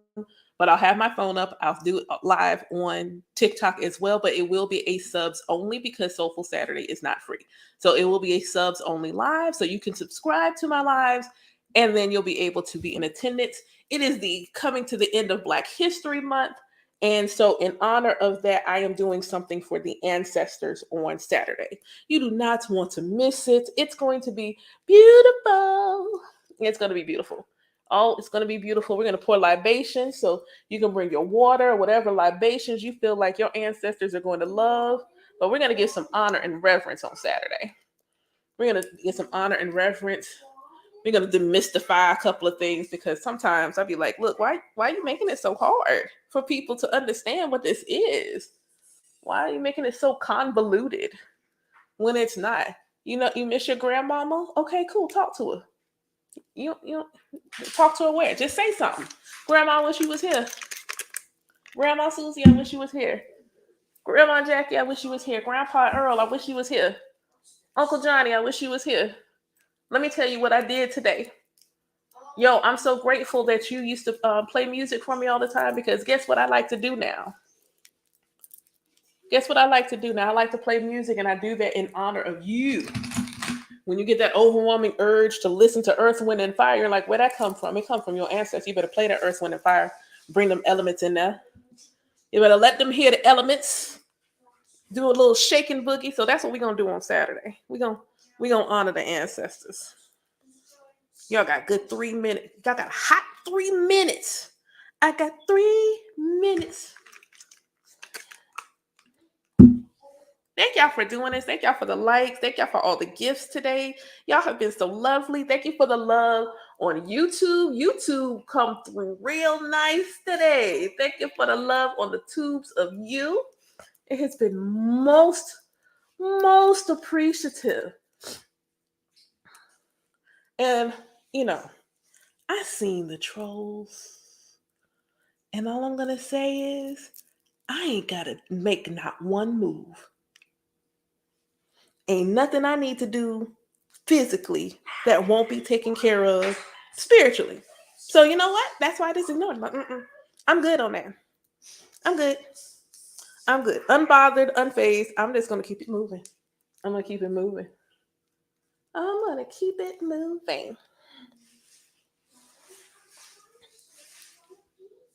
but I'll have my phone up. I'll do it live on TikTok as well, but it will be a subs only because Soulful Saturday is not free. So it will be a subs only live. So you can subscribe to my lives and then you'll be able to be in attendance. It is the coming to the end of Black History Month. And so in honor of that, I am doing something for the ancestors on Saturday. You do not want to miss it. It's going to be beautiful. It's going to be beautiful. Oh, it's going to be beautiful. We're going to pour libations. So you can bring your water, whatever libations you feel like your ancestors are going to love. But we're going to give some honor and reverence on Saturday. We're going to get some honor and reverence. We're going to demystify a couple of things because sometimes I'll be like, look, why are you making it so hard for people to understand what this is? Why are you making it so convoluted when it's not? You miss your grandmama? Okay, cool. Talk to her. You talk to her where? Just say something. Grandma, I wish you was here. Grandma Susie, I wish you was here. Grandma Jackie, I wish you was here. Grandpa Earl, I wish you was here. Uncle Johnny, I wish you was here. Let me tell you what I did today. Yo, I'm so grateful that you used to play music for me all the time because guess what I like to do now? Guess what I like to do now? I like to play music and I do that in honor of you. When you get that overwhelming urge to listen to Earth, Wind, and Fire, you're like, where'd that come from? It come from your ancestors. You better play that Earth, Wind, and Fire. Bring them elements in there. You better let them hear the elements. Do a little shaking boogie. So that's what we're going to do on Saturday. We're going We gonna honor the ancestors. Y'all got good 3 minutes. Y'all got a hot 3 minutes. I got 3 minutes. Thank y'all for doing this. Thank y'all for the likes. Thank y'all for all the gifts today. Y'all have been so lovely. Thank you for the love on YouTube. YouTube come through real nice today. Thank you for the love on the tubes of you. It has been most appreciative. And, I seen the trolls. And all I'm going to say is, I ain't got to make not one move. Ain't nothing I need to do physically that won't be taken care of spiritually. So you know what? That's why I just ignored them. I'm good on that. I'm good. Unbothered, unfazed. I'm just going to keep it moving. I'm going to keep it moving.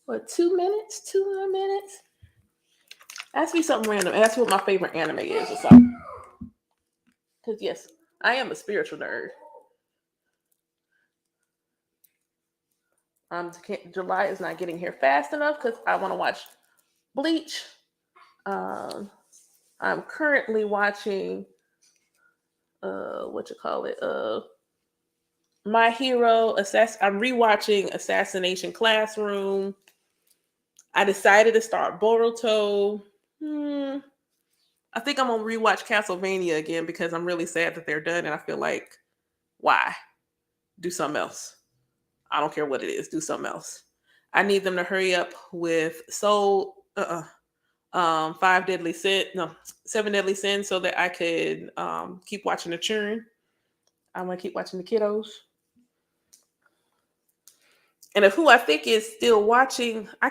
What, 2 minutes? 2 more minutes? Ask me something random. Ask me what my favorite anime is or something. Because yes, I am a spiritual nerd. July is not getting here fast enough because I want to watch Bleach. I'm currently watching My Hero I'm rewatching Assassination Classroom. I decided to start Boruto. I think I'm gonna rewatch Castlevania again because I'm really sad that they're done, and I feel like, why? Do something else. I don't care what it is. Do something else. I need them to hurry up with Seven Deadly Sins, so that I could keep watching the churn. I want to keep watching the kiddos. And if who I think is still watching, I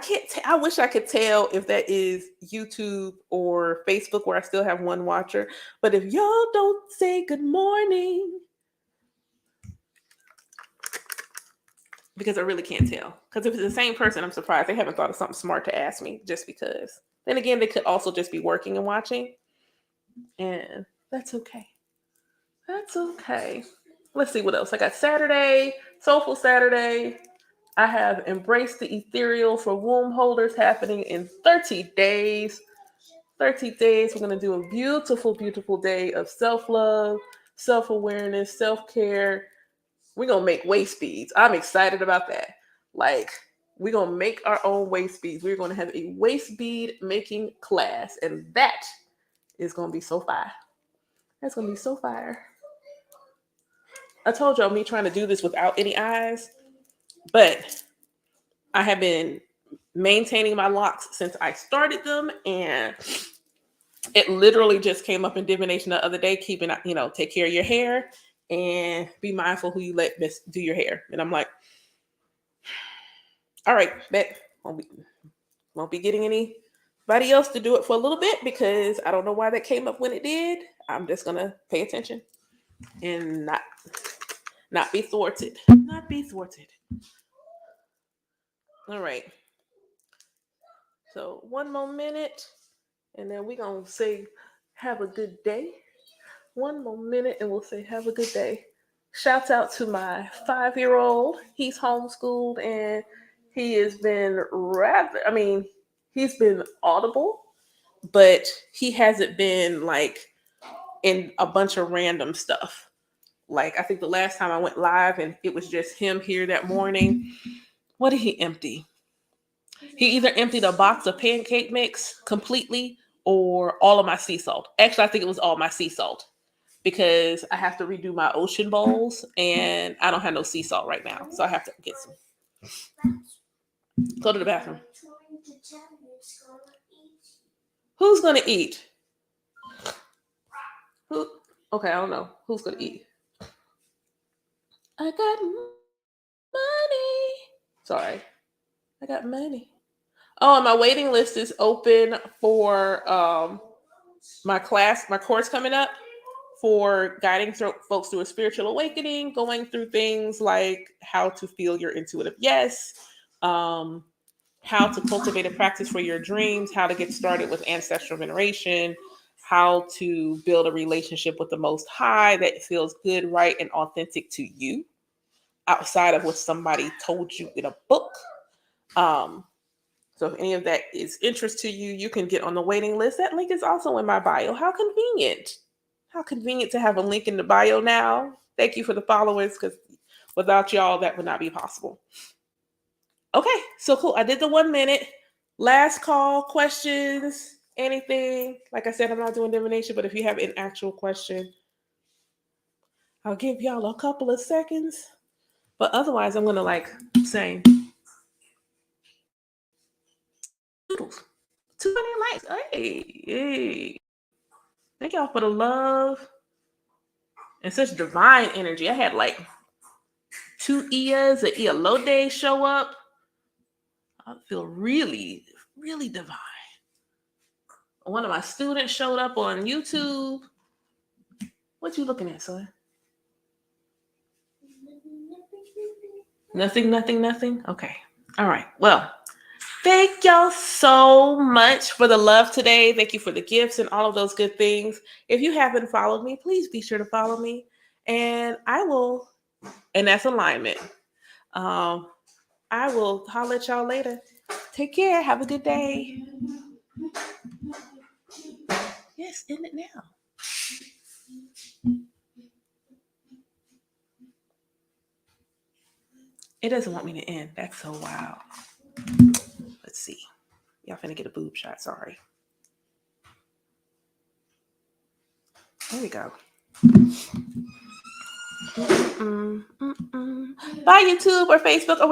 wish I could tell if that is YouTube or Facebook where I still have one watcher. But if y'all don't say good morning, because I really can't tell. Because if it's the same person, I'm surprised they haven't thought of something smart to ask me just because. Then again, they could also just be working and watching. And that's okay. That's okay. Let's see what else. I got Saturday, Soulful Saturday. I have Embraced the Ethereal for Womb Holders happening in 30 days. 30 days. We're going to do a beautiful, beautiful day of self-love, self-awareness, self-care. We're going to make waist beads. I'm excited about that. Like, we're going to make our own waist beads. We're going to have a waist bead making class. And that is going to be so fire. That's going to be so fire. I told y'all me trying to do this without any eyes. But I have been maintaining my locks since I started them, and it literally just came up in divination the other day. Take care of your hair and be mindful who you let do your hair. And I'm like, all right, bet won't be getting anybody else to do it for a little bit because I don't know why that came up when it did. I'm just gonna pay attention and not be thwarted. Not be thwarted. All right. So 1 more minute, and then we're going to say, have a good day. 1 more minute, and we'll say, have a good day. Shouts out to my 5-year-old. He's homeschooled, and he has been he's been audible, but he hasn't been like in a bunch of random stuff. Like, I think the last time I went live and it was just him here that morning. What did he empty? He either emptied a box of pancake mix completely or all of my sea salt. Actually, I think it was all my sea salt because I have to redo my ocean bowls and I don't have no sea salt right now. So I have to get some. Go to the bathroom. Who's going to eat? Who? Okay, I don't know. Who's going to eat? I got money. Sorry. I got money. Oh, and my waiting list is open for my course coming up for guiding folks through a spiritual awakening, going through things like how to feel your intuitive yes, how to cultivate a practice for your dreams, how to get started with ancestral veneration, how to build a relationship with the Most High that feels good, right, and authentic to you outside of what somebody told you in a book. Um, so if any of that is interest to you, you can get on the waiting list. That link is also in my bio. How convenient. How convenient to have a link in the bio now. Thank you for the followers, because without y'all, that would not be possible. Okay, so cool. I did the 1 minute. Last call, questions, anything. Like I said, I'm not doing divination, but if you have an actual question, I'll give y'all a couple of seconds. But otherwise, I'm gonna like say doodles. 200 likes. Hey, hey. Thank y'all for the love and such divine energy. I had like 2 Ias, a Ia Lode show up. I feel really, really divine. One of my students showed up on YouTube. What you looking at, son? Nothing, nothing, nothing. Okay. All right. Well, thank y'all so much for the love today. Thank you for the gifts and all of those good things. If you haven't followed me, please be sure to follow me. And I will, and that's alignment. I will holler at y'all later. Take care. Have a good day. Yes, end it now. It doesn't want me to end. That's so wild. Let's see. Y'all finna get a boob shot. Sorry. There we go. Bye, YouTube or Facebook or whichever.